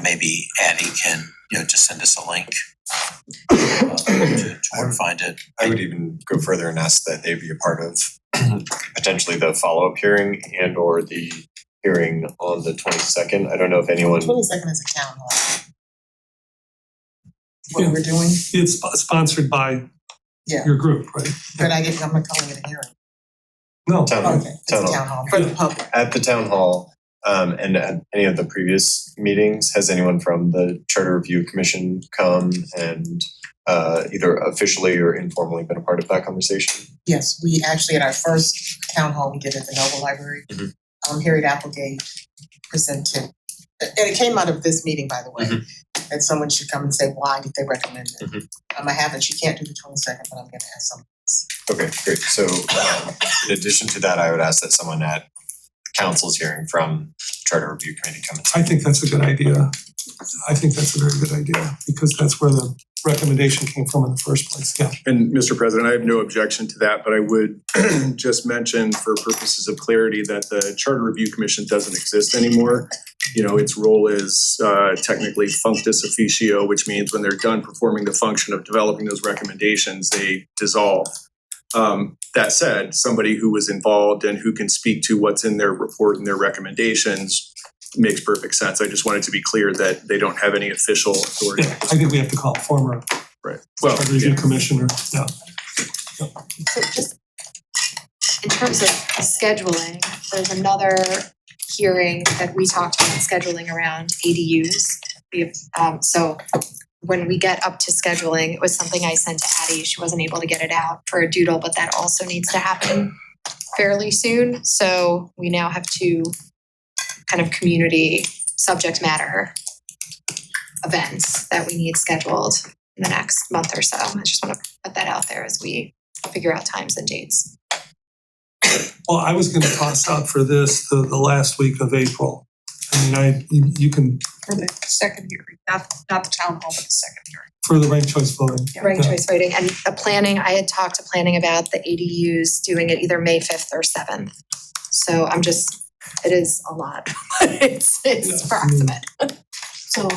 Maybe Addie can, just send us a link to where to find it. I would even go further and ask that they be a part of potentially the follow-up hearing and or the hearing on the 22nd. I don't know if anyone. 22nd is a town hall. Yeah. What we're doing, It's sponsored by yeah, your group, right? but I'm not calling it a hearing. No. Town hall. Okay, it's a town hall for the public. At the town hall, and at any of the previous meetings, has anyone from the Charter Review Commission come and either officially or informally been a part of that conversation? Yes, we actually, at our first town hall we did at the Noble Library, Harriet Applegate presented, and it came out of this meeting, by the way, that someone should come and say, why did they recommend it? I haven't, she can't do the 22nd, but I'm gonna ask someone else. Okay, great. So in addition to that, I would ask that someone at council's hearing from Charter Review Committee come and I think that's a good idea. I think that's a very good idea because that's where the recommendation came from in the first place. Yeah. And Mr. President, I have no objection to that, but I would just mention for purposes of clarity that the Charter Review Commission doesn't exist anymore. Its role is technically functus officio, which means when they're done performing the function of developing those recommendations, they dissolve. That said, somebody who was involved and who can speak to what's in their report and their recommendations makes perfect sense. I just wanted to be clear that they don't have any official authority. Yeah, I think we have to call former Right. Well, review commissioner. Yeah. So just in terms of scheduling, there's another hearing that we talked about scheduling around ADUs. We have, so when we get up to scheduling, it was something I sent to Addie. She wasn't able to get it out for a doodle, but that also needs to happen fairly soon. So we now have 2 kind of community subject matter events that we need scheduled in the next month or so. I just want to put that out there as we figure out times and dates. Well, I was going to toss out for this the last week of April. I mean, you can, For the second hearing, not the town hall, but the second hearing. for the ranked choice voting. Ranked Yeah. choice voting and the planning, I had talked to planning about the ADUs doing it either May 5th or 7th. So it is a lot, but it's approximate. So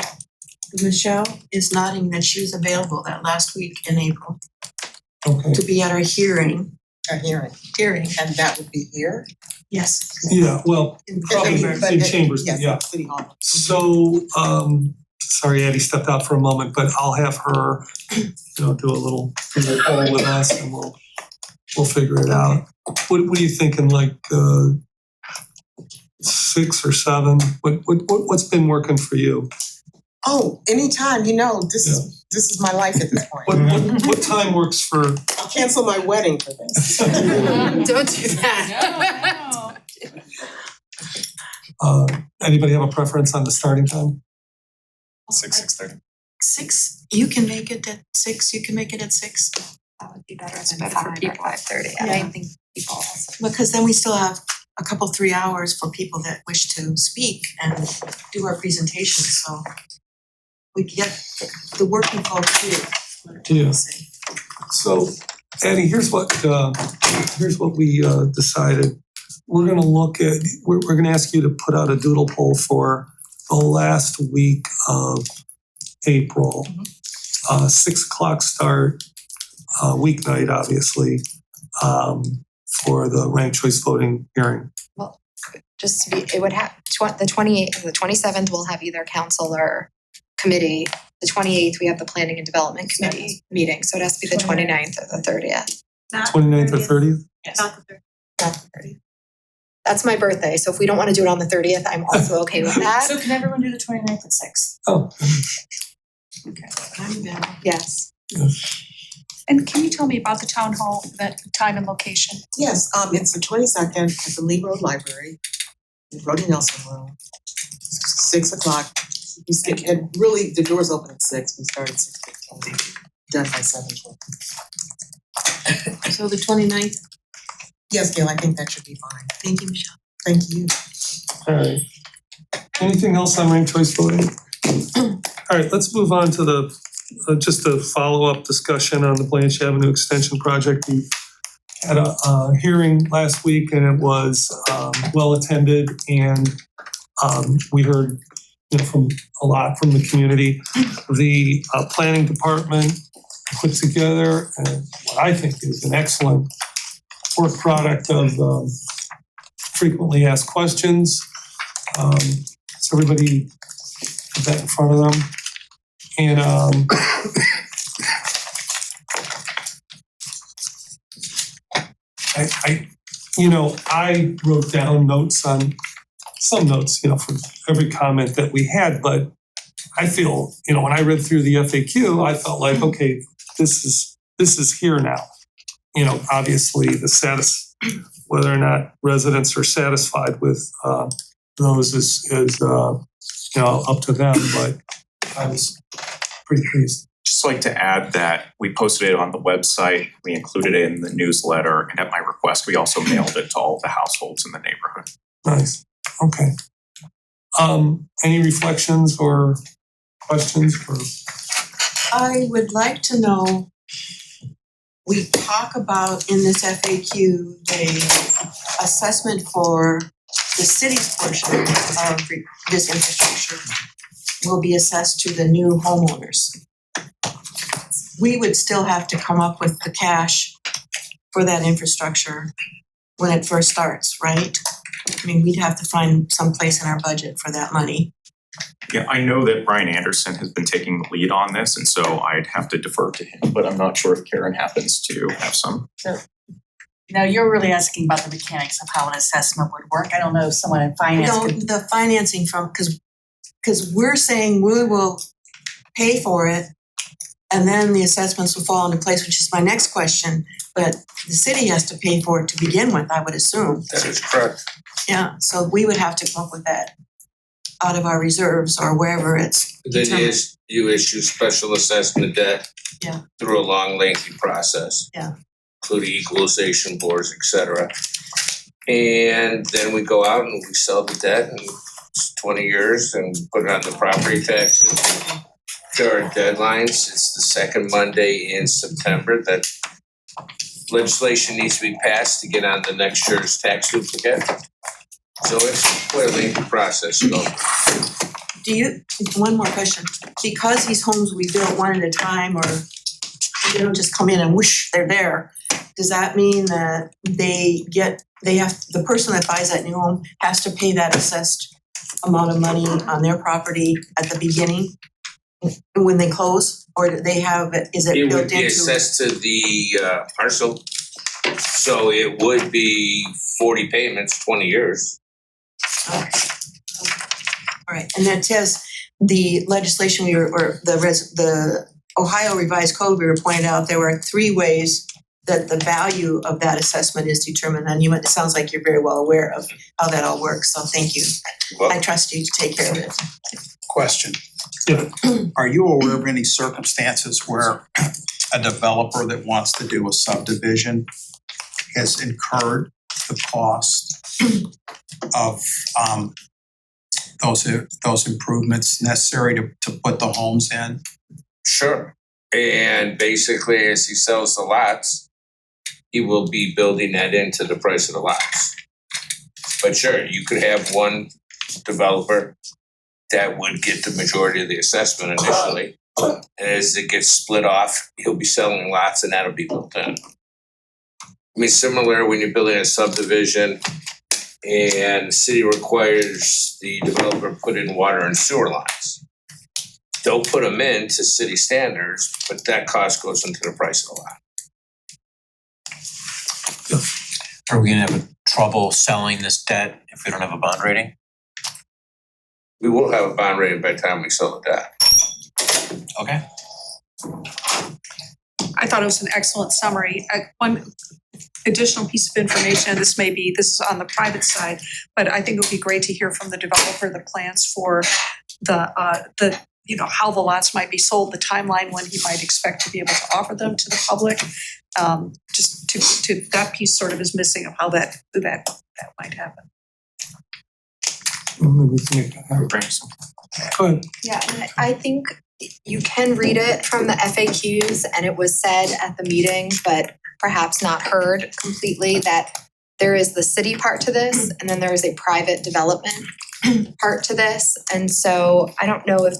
Michelle is nodding that she's available that last week in April Okay. to be at our hearing. A hearing, and that would be here? Yes. Yeah, well, probably But in chambers, yes, yeah. City Hall. So, sorry, Addie stepped out for a moment, but I'll have her, do a little poll with us and we'll figure it out. What are you thinking, like, 6 or 7? What's been working for you? Oh, anytime, this is my life at this point. What time works for? I'll cancel my wedding for this. Don't do that. Anybody have a preference on the starting time? 6:30. 6, you can make it at 6, you can make it at 6. That would be better. It's better for people at 5:30. I don't think people also. Because then we still have a couple, 3 hours for people that wish to speak and do our presentations, so we can get the working folks here. Yeah. So, Addie, here's what we decided. We're gonna ask you to put out a doodle poll for the last week of April. 6 o'clock start, weeknight, obviously, for the ranked choice voting hearing. Just to be, it would have, the 28th, the 27th, we'll have either council or committee. The 28th, we have the planning and development committee meeting, so it has to be the 29th or the 30th. 29th or 30th? Yes. Not the 30th. That's my birthday, so if we don't want to do it on the 30th, I'm also okay with that. So can everyone do the 29th at 6? Oh. Okay. I'm available. Yes. And can you tell me about the town hall, that time and location? Yes, it's the 22nd at the Lee Road Library, in Brody Nelson Room, 6 o'clock. And really, the doors open at 6, we start at 6:15. done by 7/12. So the 29th. Yes, Gail, I think that should be fine. Thank you, Michelle. Thank you. All right. Anything else on ranked choice voting? All right, let's move on to the, just a follow-up discussion on the Blanche Avenue Extension project. We had a hearing last week and it was well-attended and we heard from a lot from the community. The planning department put together what I think is an excellent work product of frequently asked questions. So everybody put that in front of them. And I wrote down notes on some notes, for every comment that we had, but I feel, when I read through the FAQ, I felt like, okay, this is here now. Obviously whether or not residents are satisfied with those is up to them, but I was pretty pleased. Just like to add that we posted it on the website, we included it in the newsletter, and at my request, we also mailed it to all the households in the neighborhood. Nice, okay. Any reflections or questions for? I would like to know, we talk about in this FAQ, the assessment for the city's portion of this infrastructure will be assessed to the new homeowners. We would still have to come up with the cash for that infrastructure when it first starts, right? I mean, we'd have to find some place in our budget for that money. Yeah, I know that Brian Anderson has been taking the lead on this, and so I'd have to defer to him, but I'm not sure if Karen happens to have some. Now, you're really asking about the mechanics of how an assessment would work. I don't know if someone in finance No, could. the financing from, because we're saying we will pay for it and then the assessments will fall into place, which is my next question. But the city has to pay for it to begin with, I would assume. That is correct. Yeah, so we would have to come up with that out of our reserves or wherever it's Then determined. you issue special assessment debt. Yeah. Through a long lengthy process. Yeah. Including equalization boards, et cetera. And then we go out and we sell the debt in 20 years and put it on the property taxes. There are deadlines. It's the second Monday in September that legislation needs to be passed to get on the next year's tax duplicate. So it's quite a lengthy process to go. One more question, because these homes we built one at a time or they don't just come in and whoosh, they're there. Does that mean that the person that buys that new home has to pay that assessed amount of money on their property at the beginning when they close? Or do they have, is it It built would be into? assessed to the parcel. So it would be 40 payments, 20 years. Okay. All right, and that says the legislation the Ohio Revised Code, we were pointed out, there were 3 ways that the value of that assessment is determined. And it sounds like you're very well aware of how that all works, so thank you. I trust you to take care of it. Question. Yeah. Are you aware of any circumstances where a developer that wants to do a subdivision has incurred the cost of those improvements necessary to put the homes in? Sure. And basically, as he sells the lots, he will be building that into the price of the lots. But sure, you could have one developer that would get the majority of the assessment initially. And as it gets split off, he'll be selling lots and that'll be built in. I mean, similar when you're building a subdivision and the city requires the developer put in water and sewer lines. They'll put them in to city standards, but that cost goes into the price of the lot. Are we gonna have trouble selling this debt if we don't have a bond rating? We will have a bond rating by the time we sell the debt. Okay. I thought it was an excellent summary. One additional piece of information, this is on the private side, but I think it would be great to hear from the developer the plans for the how the lots might be sold, the timeline when he might expect to be able to offer them to the public. Just to that piece sort of is missing of how that might happen. Maybe we can make that happen. Go ahead. Yeah, and I think you can read it from the FAQs, and it was said at the meeting, but perhaps not heard completely, that there is the city part to this, and then there is a private development part to this. And so I don't know if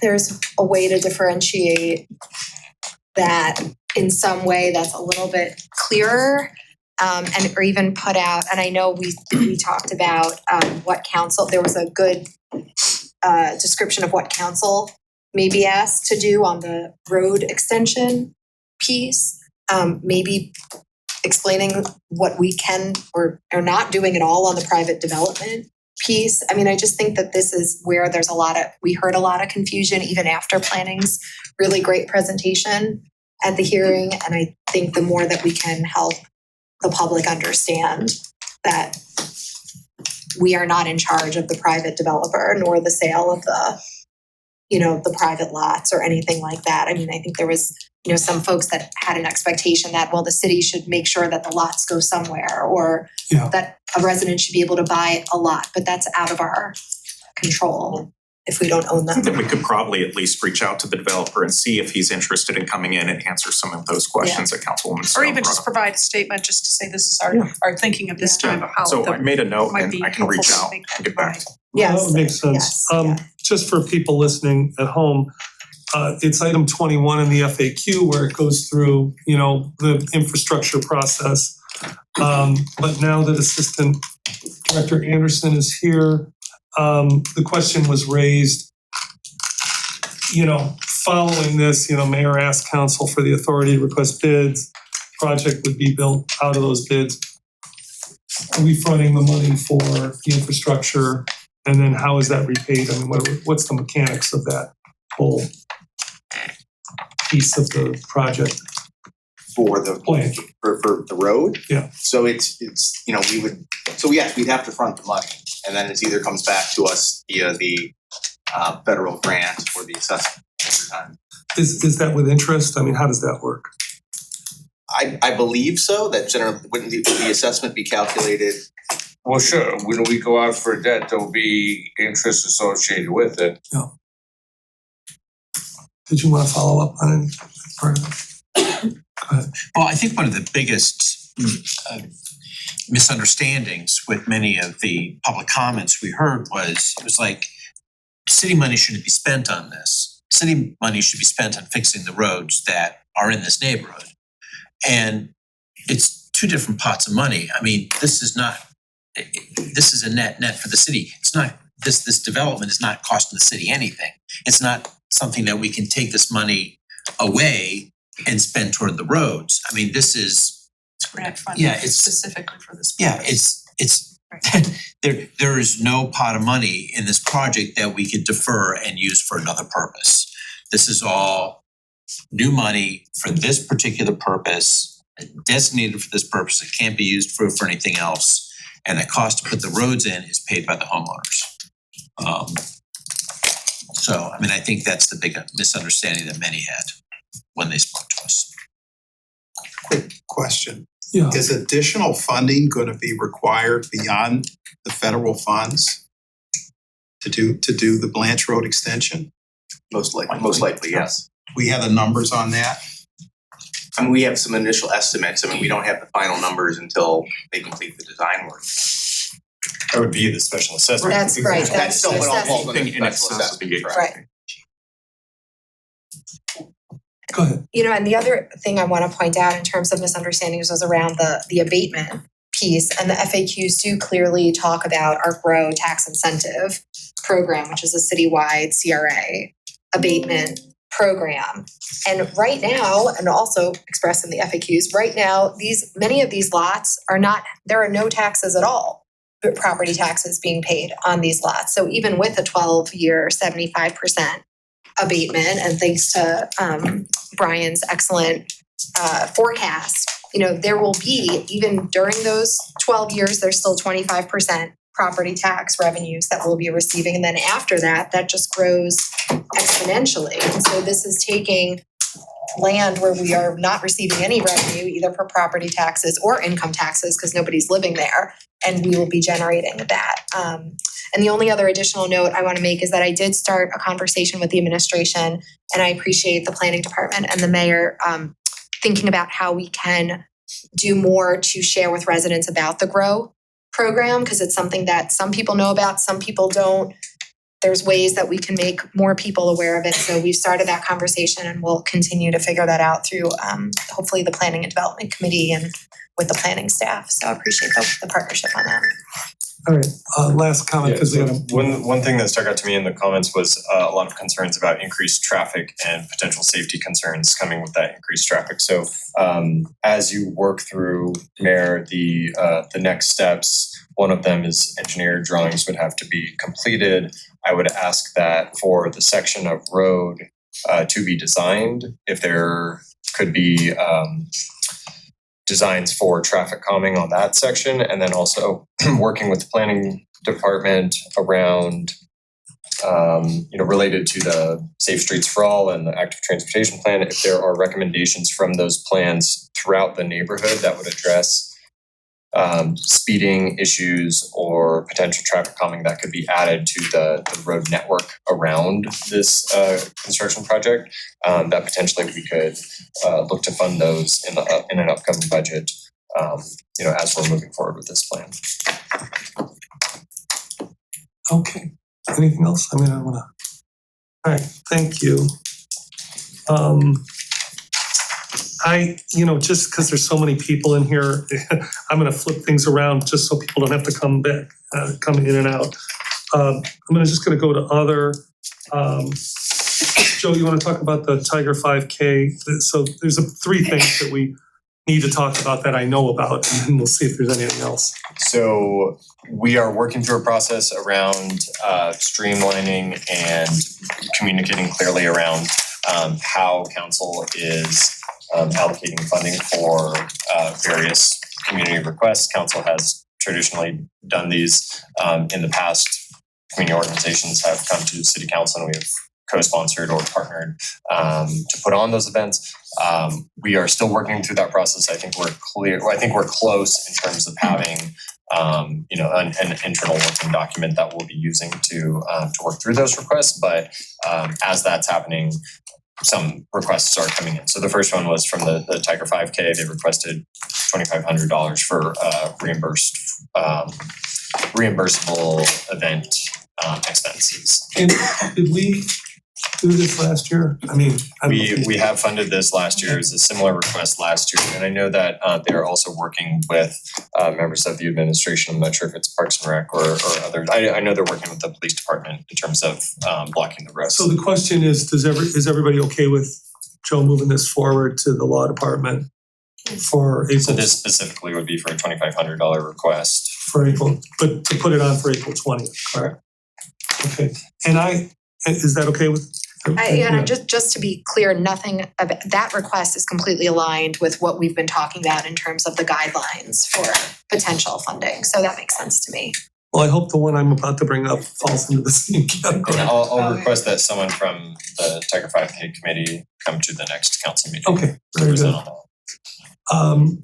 there's a way to differentiate that in some way that's a little bit clearer, and or even put out, and I know we talked about what council, there was a good description of what council may be asked to do on the road extension piece, maybe explaining what we can or are not doing at all on the private development piece. I mean, I just think that this is where there's we heard a lot of confusion even after planning's really great presentation at the hearing. And I think the more that we can help the public understand that we are not in charge of the private developer nor the sale of the private lots or anything like that. I mean, I think there was, some folks that had an expectation that, well, the city should make sure that the lots go somewhere, or that a resident should be able to buy a lot, but that's out of our control if we don't own them. Then we could probably at least reach out to the developer and see if he's interested in coming in and answer some of those questions that Councilwoman Snow Or even brought just up. provide a statement just to say this is our thinking of this time of how So I made a note might and be I can reach helpful to out make and get back to you. Well, that would make sense. Just for people listening at home, it's item 21 in the FAQ where it goes through, the infrastructure process. But now that Assistant Director Anderson is here, the question was raised, following this, Mayor asked council for the authority to request bids. Project would be built out of those bids. Are we fronting the money for the infrastructure? And then how is that repaid? I mean, what's the mechanics of that whole piece of the project? For the plan for the road. Yeah. So it's we'd have to front the money, and then it either comes back to us via the federal grant or the assessment over time. Is that with interest? I mean, how does that work? I believe so. That generally wouldn't the assessment be calculated? Well, sure, when we go out for debt, there'll be interest associated with it. Yeah. Did you want to follow up on any part of that? Go ahead. Well, I think one of the biggest misunderstandings with many of the public comments we heard was, it was like, city money shouldn't be spent on this. City money should be spent on fixing the roads that are in this neighborhood. And it's two different pots of money. I mean, this is a net for the city. It's not, this development is not costing the city anything. It's not something that we can take this money away and spend toward the roads. I mean, this is, It's grant funding Yeah, it's- specifically for this. yeah, purpose. it's there is no pot of money in this project that we could defer and use for another purpose. This is all new money for this particular purpose, designated for this purpose. It can't be used for anything else. And the cost to put the roads in is paid by the homeowners. So, I mean, I think that's the big misunderstanding that many had when they spoke to us. Quick question. Yeah. Is additional funding going to be required beyond the federal funds to do the Blanche Road extension? Most likely, yes. We have the numbers on that. I mean, we have some initial estimates. I mean, we don't have the final numbers until they complete the design work. That would be the special assessment. That's right, That's still what all falls under Anything in special excess of the assessment, right. Go ahead. And the other thing I want to point out in terms of misunderstandings was around the abatement piece. And the FAQs do clearly talk about our GROW tax incentive program, which is a citywide CRA abatement program. And right now, and also expressed in the FAQs, right now, many of these lots there are no taxes at all, but property taxes being paid on these lots. So even with a 12-year, 75% abatement, and thanks to Brian's excellent forecast, there will be, even during those 12 years, there's still 25% property tax revenues that we'll be receiving. And then after that, that just grows exponentially. And so this is taking land where we are not receiving any revenue, either for property taxes or income taxes, because nobody's living there, and we will be generating that. And the only other additional note I want to make is that I did start a conversation with the administration, and I appreciate the planning department and the mayor thinking about how we can do more to share with residents about the GROW program, because it's something that some people know about, some people don't. There's ways that we can make more people aware of it. So we've started that conversation, and we'll continue to figure that out through hopefully the Planning and Development Committee and with the planning staff. So I appreciate the partnership on that. All right, last comment, because we have One thing that stuck out to me in the comments was a lot of concerns about increased traffic and potential safety concerns coming with that increased traffic. So as you work through, Mayor, the next steps, one of them is engineered drawings would have to be completed. I would ask that for the section of road to be designed, if there could be designs for traffic calming on that section, and then also working with the planning department around related to the Safe Streets for All and the active transportation plan, if there are recommendations from those plans throughout the neighborhood that would address speeding issues or potential traffic calming that could be added to the road network around this construction project, that potentially we could look to fund those in an upcoming budget, as we're moving forward with this plan. okay. Anything else? I mean, I wanna. All right, thank you. Just because there's so many people in here, I'm gonna flip things around just so people don't have to come back, come in and out. I'm just gonna go to other. Joe, you wanna talk about the Tiger 5K? So there's three things that we need to talk about that I know about, and then we'll see if there's anything else. So we are working through a process around streamlining and communicating clearly around how council is allocating funding for various community requests. Council has traditionally done these in the past. Community organizations have come to city council, and we have co-sponsored or partnered to put on those events. We are still working through that process. I think we're close in terms of having an internal working document that we'll be using to work through those requests. But as that's happening, some requests are coming in. So the first one was from the Tiger 5K. They requested $2,500 for reimbursable event expenses. And did we do this last year? I mean, we have funded this last year. It's a similar request last year, and I know that they are also working with members of the administration. I'm not sure if it's Parks and Rec or others. I know they're working with the police department in terms of blocking the roads. So the question is, is everybody okay with Joe moving this forward to the law department for April? So this specifically would be for a $2,500 request. For April, but to put it on for April 20th, correct? Okay, and is that okay with? Just to be clear, nothing of that request is completely aligned with what we've been talking about in terms of the guidelines for potential funding. So that makes sense to me. Well, I hope the one I'm about to bring up falls into the same category. I'll request that someone from the Tiger 5K committee come to the next council meeting. Okay, very good.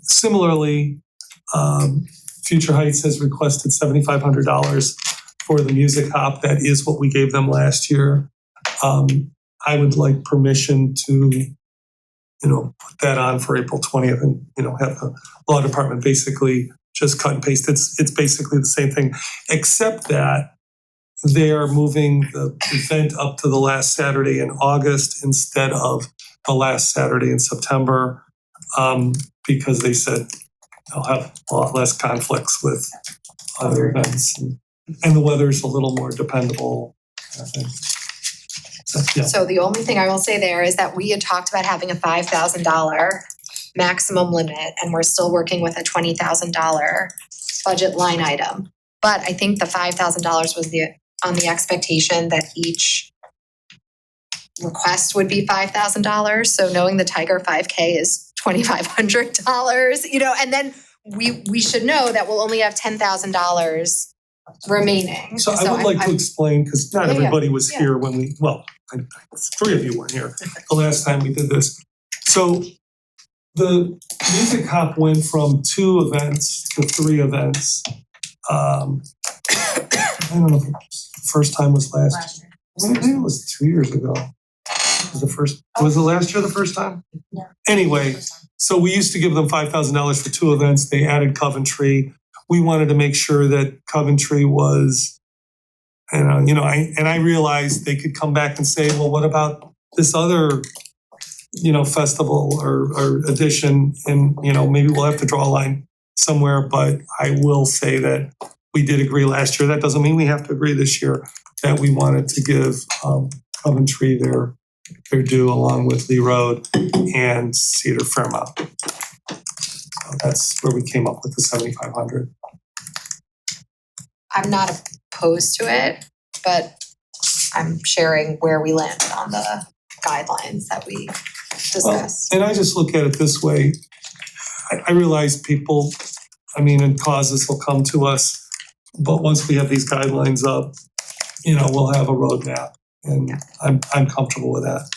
Similarly, Future Heights has requested $7,500 for the music hop. That is what we gave them last year. I would like permission to, put that on for April 20th and, have the law department basically just cut and paste. It's basically the same thing, except that they are moving the event up to the last Saturday in August instead of the last Saturday in September, because they said they'll have a lot less conflicts with other events. And the weather's a little more dependable, I think. Yeah. So the only thing I will say there is that we had talked about having a $5,000 maximum limit, and we're still working with a $20,000 budget line item. But I think the $5,000 was on the expectation that each request would be $5,000. So knowing the Tiger 5K is $2,500, and then we should know that we'll only have $10,000 remaining. So I would like to explain, because not Yeah, yeah, everybody was yeah. here when we, well, three of you weren't here the last time we did this. So the music hop went from 2 events to 3 events. I don't know if the first time was last year. Maybe it was 2 years ago. Was it last year the first time? Yeah. Anyway, so we used to give them $5,000 for 2 events. They added Coventry. We wanted to make sure that Coventry was, and I realized they could come back and say, well, what about this other, festival or edition? And, maybe we'll have to draw a line somewhere, but I will say that we did agree last year. That doesn't mean we have to agree this year that we wanted to give Coventry their due along with Lee Road and Cedar Fairmount. So that's where we came up with the 7,500. I'm not opposed to it, but I'm sharing where we landed on the guidelines that we discussed. And I just look at it this way. I realize people, and causes will come to us, but once we have these guidelines up, we'll have a roadmap, and I'm comfortable with that.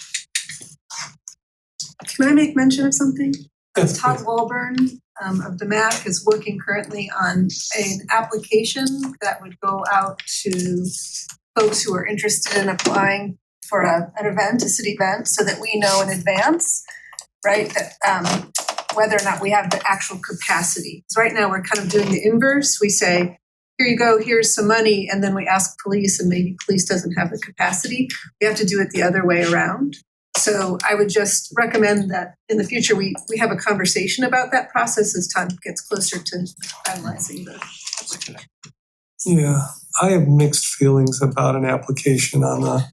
Can I make mention of something? Yes, Todd please. Walburn of the MAC is working currently on an application that would go out to folks who are interested in applying for an event, a city event, so that we know in advance, right, that whether or not we have the actual capacity. Because right now we're kind of doing the inverse. We say, here you go, here's some money, and then we ask police, and maybe police doesn't have the capacity. We have to do it the other way around. So I would just recommend that in the future, we have a conversation about that process as time gets closer to finalizing the. Yeah, I have mixed feelings about an application on the.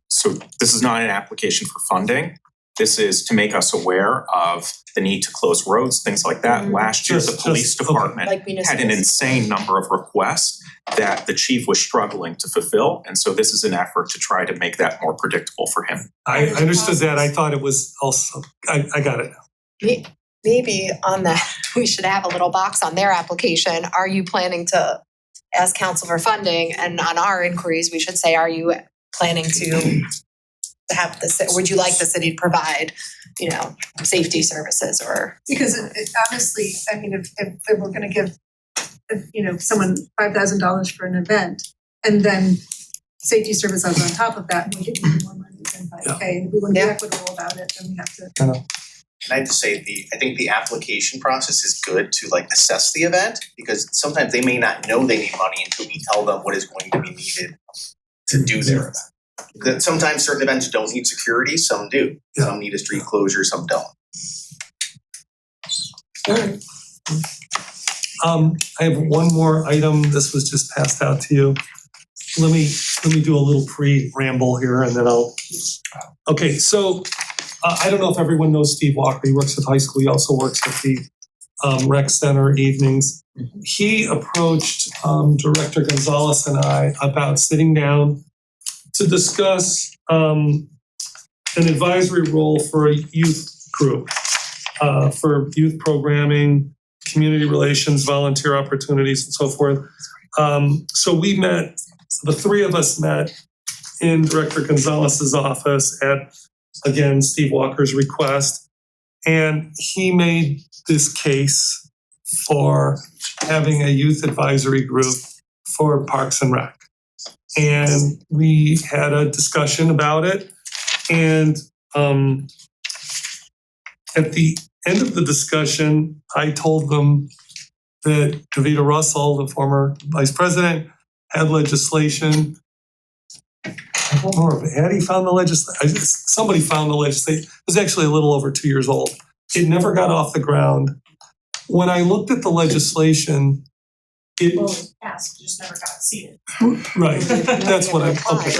So this is not an application for funding. This is to make us aware of the need to close roads, things like that. Last year, the police department Like had an insane number of requests that the chief was struggling to fulfill. And so this is an effort to try to make that more predictable for him. I understood that. I thought it was also, I got it now. Maybe on that, we should have a little box on their application. Are you planning to ask council for funding? And on our inquiries, we should say, are you planning to have would you like the city to provide, safety services or? Because it honestly, if we're gonna give, someone $5,000 for an event, and then safety services on top of that, we get more money than 5K, and we want to be equitable about it, then we have to. Can I just say I think the application process is good to assess the event, because sometimes they may not know they need money until we tell them what is going to be needed to do their event. That sometimes certain events don't need security, some do. Some need a street closure, some don't. I have one more item. This was just passed out to you. Let me do a little pre-ramble here, and then okay, so I don't know if everyone knows Steve Walker. He works at the high school. He also works at the rec center evenings. He approached Director Gonzalez and I about sitting down to discuss an advisory role for a youth group, for youth programming, community relations, volunteer opportunities, and so forth. So we met, the 3 of us met in Director Gonzalez's office at, again, Steve Walker's request. And he made this case for having a youth advisory group for Parks and Rec. And we had a discussion about it. And at the end of the discussion, I told them that Davita Russell, the former vice president, had legislation. I don't know if Addie found the legislation. Somebody found the legislation. It was actually a little over 2 years old. It never got off the ground. When I looked at the legislation, it passed, just never got seated. right. That's what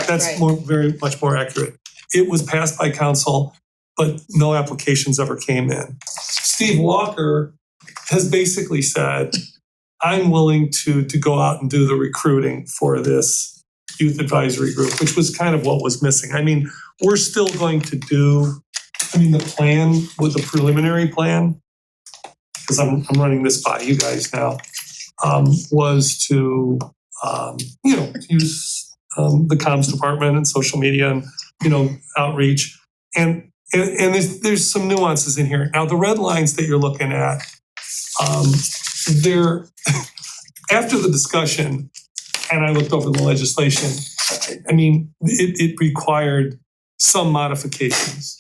that's very much more accurate. It was passed by council, but no applications ever came in. Steve Walker has basically said, I'm willing to go out and do the recruiting for this youth advisory group, which was kind of what was missing. We're still going to do, the plan with the preliminary plan, because I'm running this by you guys now, was to use the comms department and social media and, outreach. And there's some nuances in here. Now, the red lines that you're looking at, they're, after the discussion, and I looked over the legislation, I mean, it required some modifications.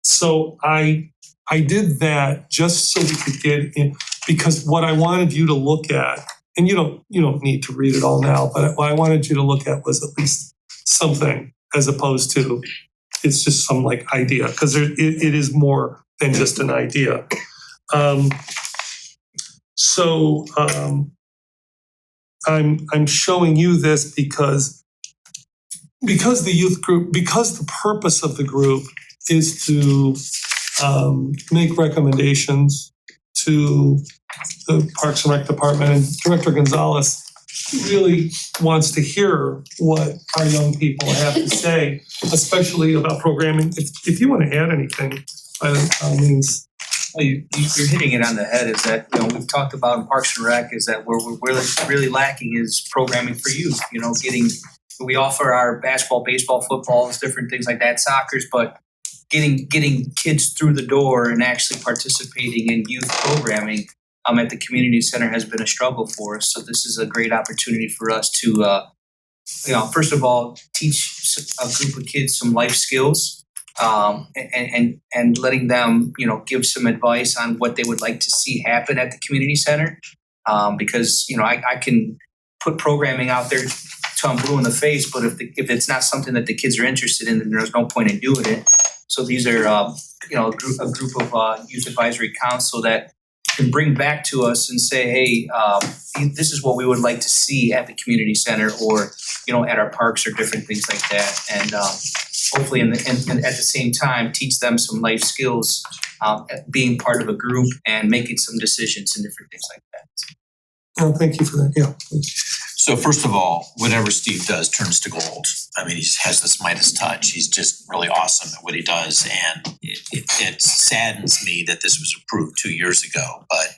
So I did that just so we could get in, because what I wanted you to look at, and you don't need to read it all now, but what I wanted you to look at was at least something, as opposed to it's just some like idea, because it is more than just an idea. I'm showing you this because the youth group, because the purpose of the group is to make recommendations to the Parks and Rec Department, and Director Gonzalez really wants to hear what our young people have to say, especially about programming. If you want to add anything, by all means. Well, you're hitting it on the head, is that, we've talked about in Parks and Rec, is that where we're really lacking is programming for youth, we offer our basketball, baseball, footballs, different things like that, soccer's, but getting kids through the door and actually participating in youth programming at the community center has been a struggle for us. So this is a great opportunity for us to, first of all, teach a group of kids some life skills, and letting them, give some advice on what they would like to see happen at the community center. Because, I can put programming out there till I'm blue in the face, but if it's not something that the kids are interested in, then there's no point in doing it. So these are, a group of youth advisory council that can bring back to us and say, hey, this is what we would like to see at the community center, or at our parks, or different things like that. And hopefully, and at the same time, teach them some life skills, being part of a group and making some decisions and different things like that. Oh, thank you for that. Yeah. So first of all, whatever Steve does turns to gold. I mean, he has this Midas touch. He's just really awesome at what he does. And it saddens me that this was approved 2 years ago, but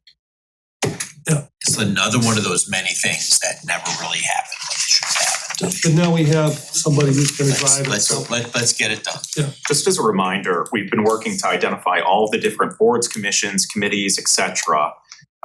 it's another one of those many things that never really happened when it should have happened. But now we have somebody who's going to drive it. Let's get it done. Yeah. Just as a reminder, we've been working to identify all the different boards, commissions, committees, etc.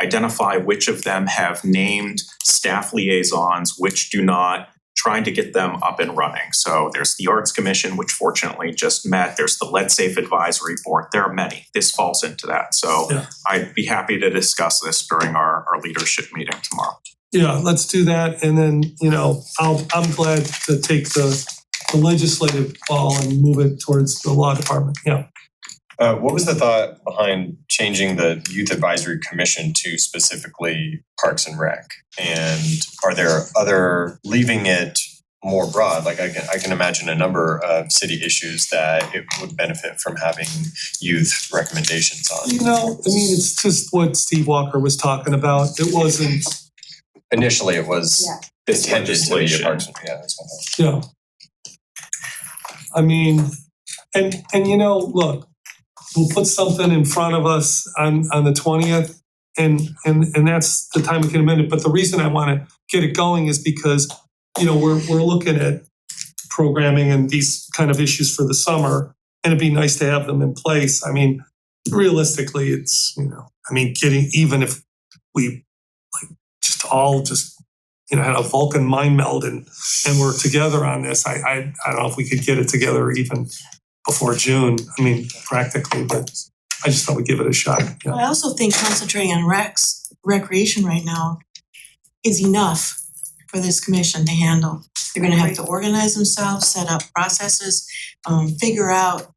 Identify which of them have named staff liaisons, which do not, trying to get them up and running. So there's the Arts Commission, which fortunately just met. There's the Lead Safe Advisory Board. There are many. This falls into that. So I'd be happy to discuss this during our leadership meeting tomorrow. Yeah, let's do that. And then, I'm glad to take the legislative ball and move it towards the law department. Yeah. What was the thought behind changing the Youth Advisory Commission to specifically Parks and Rec? And are there leaving it more broad? Like I can imagine a number of city issues that it would benefit from having youth recommendations on. It's just what Steve Walker was talking about. It wasn't. Initially, it was intended to be a Parks and Rec. Yeah. Look. We'll put something in front of us on the 20th, and that's the time we can amend it. But the reason I want to get it going is because, we're looking at programming and these kind of issues for the summer, and it'd be nice to have them in place. I mean, realistically, it's, getting, even if we had a Vulcan mind meld and we're together on this, I don't know if we could get it together even before June, practically, but I just thought we'd give it a shot. Yeah. I also think concentrating on recreation right now is enough for this commission to handle. They're gonna have to organize themselves, set up processes, figure out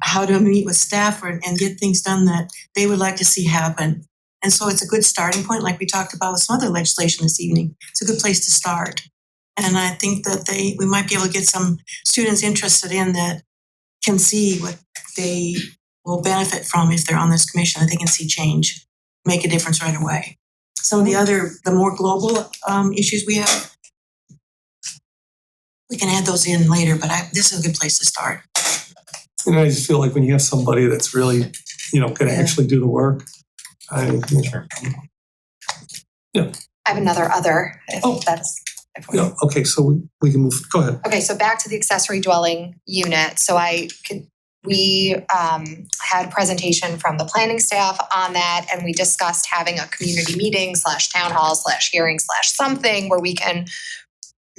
how to meet with staff and get things done that they would like to see happen. And so it's a good starting point, like we talked about with some other legislation this evening. It's a good place to start. And I think that we might be able to get some students interested in that, can see what they will benefit from if they're on this commission, that they can see change, make a difference right away. Some of the more global issues we have, we can add those in later, but this is a good place to start. And I just feel like when you have somebody that's really, going to actually do the work, I have another if that's. if we- Yeah, okay, so we can move, go ahead. Okay, so back to the accessory dwelling unit. So we had presentation from the planning staff on that, and we discussed having a community meeting / town hall / hearing / something where we can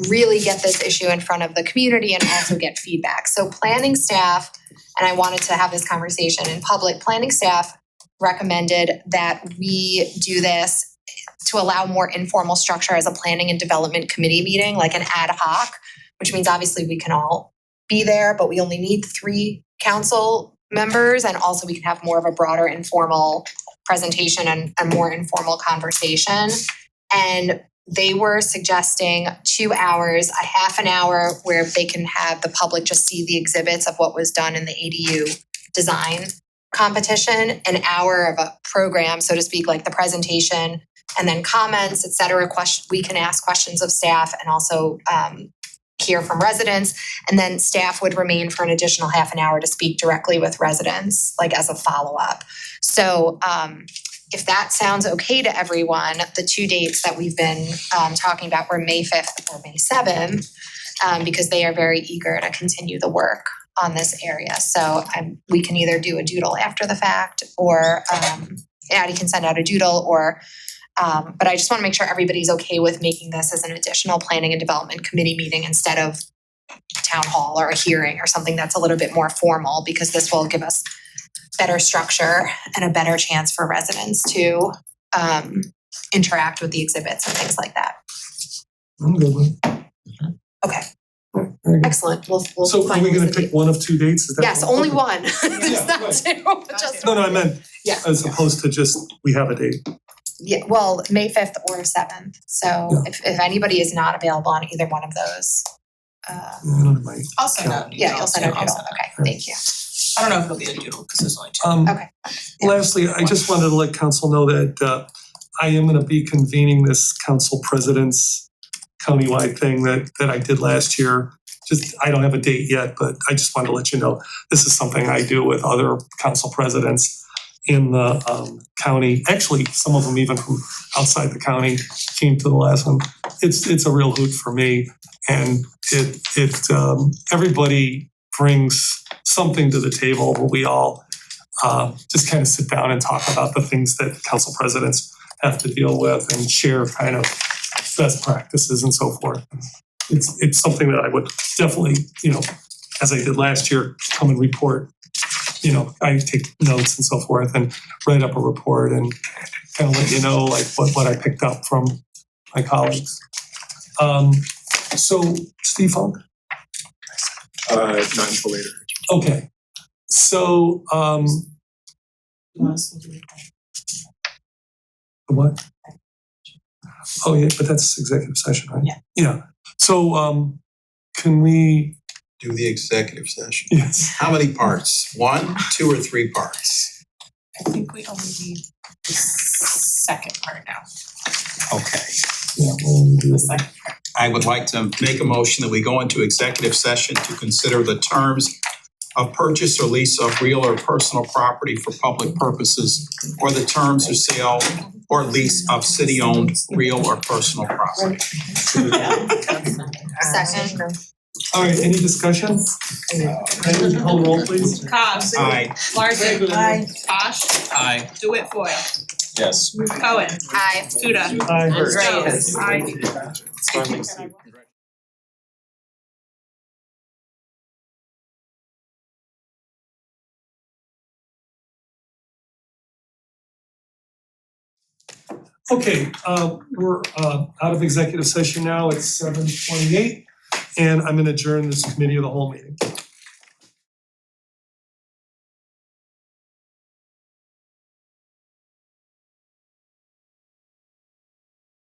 really get this issue in front of the community and also get feedback. So planning staff, and I wanted to have this conversation in public, planning staff recommended that we do this to allow more informal structure as a planning and development committee meeting, like an ad hoc, which means obviously we can all be there, but we only need 3 council members, and also we can have more of a broader informal presentation and a more informal conversation. And they were suggesting 2 hours, a half an hour where they can have the public just see the exhibits of what was done in the ADU design competition, an hour of a program, so to speak, like the presentation, and then comments, et cetera. We can ask questions of staff and also hear from residents. And then staff would remain for an additional half an hour to speak directly with residents, like as a follow-up. So if that sounds okay to everyone, the 2 dates that we've been talking about were May 5th or May 7th, because they are very eager to continue the work on this area. So we can either do a doodle after the fact, or Addie can send out a doodle, or but I just want to make sure everybody's okay with making this as an additional planning and development committee meeting instead of town hall or a hearing or something that's a little bit more formal, because this will give us better structure and a better chance for residents to interact with the exhibits and things like that. I'm good with it. Okay, Very good. excellent. We'll So are find we gonna those- pick one of 2 dates? Is that Yes, what- only okay. one. There's not two, just No, I meant Yeah. as opposed to just, we have a date. Yeah, well, May 5th or 7th. So Yeah. if anybody is not available on either one of those, I don't have my I'll send out. yeah, you'll send out a I'll doodle. send out. Okay, thank you. I don't know if it'll be a doodle because there's only 2. Okay. Lastly, I just wanted to let council know that I am gonna be convening this council president's countywide thing that I did last year. Just, I don't have a date yet, but I just wanted to let you know, this is something I do with other council presidents in the county. Actually, some of them even from outside the county came to the last one. It's a real hoot for me, and everybody brings something to the table where we all just kind of sit down and talk about the things that council presidents have to deal with and share kind of best practices and so forth. It's something that I would definitely, as I did last year, come and report. I take notes and so forth and write up a report and kind of let you know like what I picked up from my colleagues. So Steve Funk? Not until later. Okay. So what? Oh yeah, but that's executive session, right? Yeah. So can we? Do the executive session. Yes. How many parts? 1, 2, or 3 parts? I think we only need the second part now. Okay. Yeah, we'll do it. I would like to make a motion that we go into executive session to consider the terms of purchase or lease of real or personal property for public purposes, or the terms of sale or lease of city-owned real or personal property. Second. All right, any discussion? Can you call the roll, please? Cobbs. Aye. Larson. Aye. Tosh. Aye. DeWitt Foyle. Yes. Cohen. Aye. Fuda. Aye. Reyes. Aye. Okay, we're out of executive session now. It's 7:28, and I'm going to adjourn this committee of the whole meeting.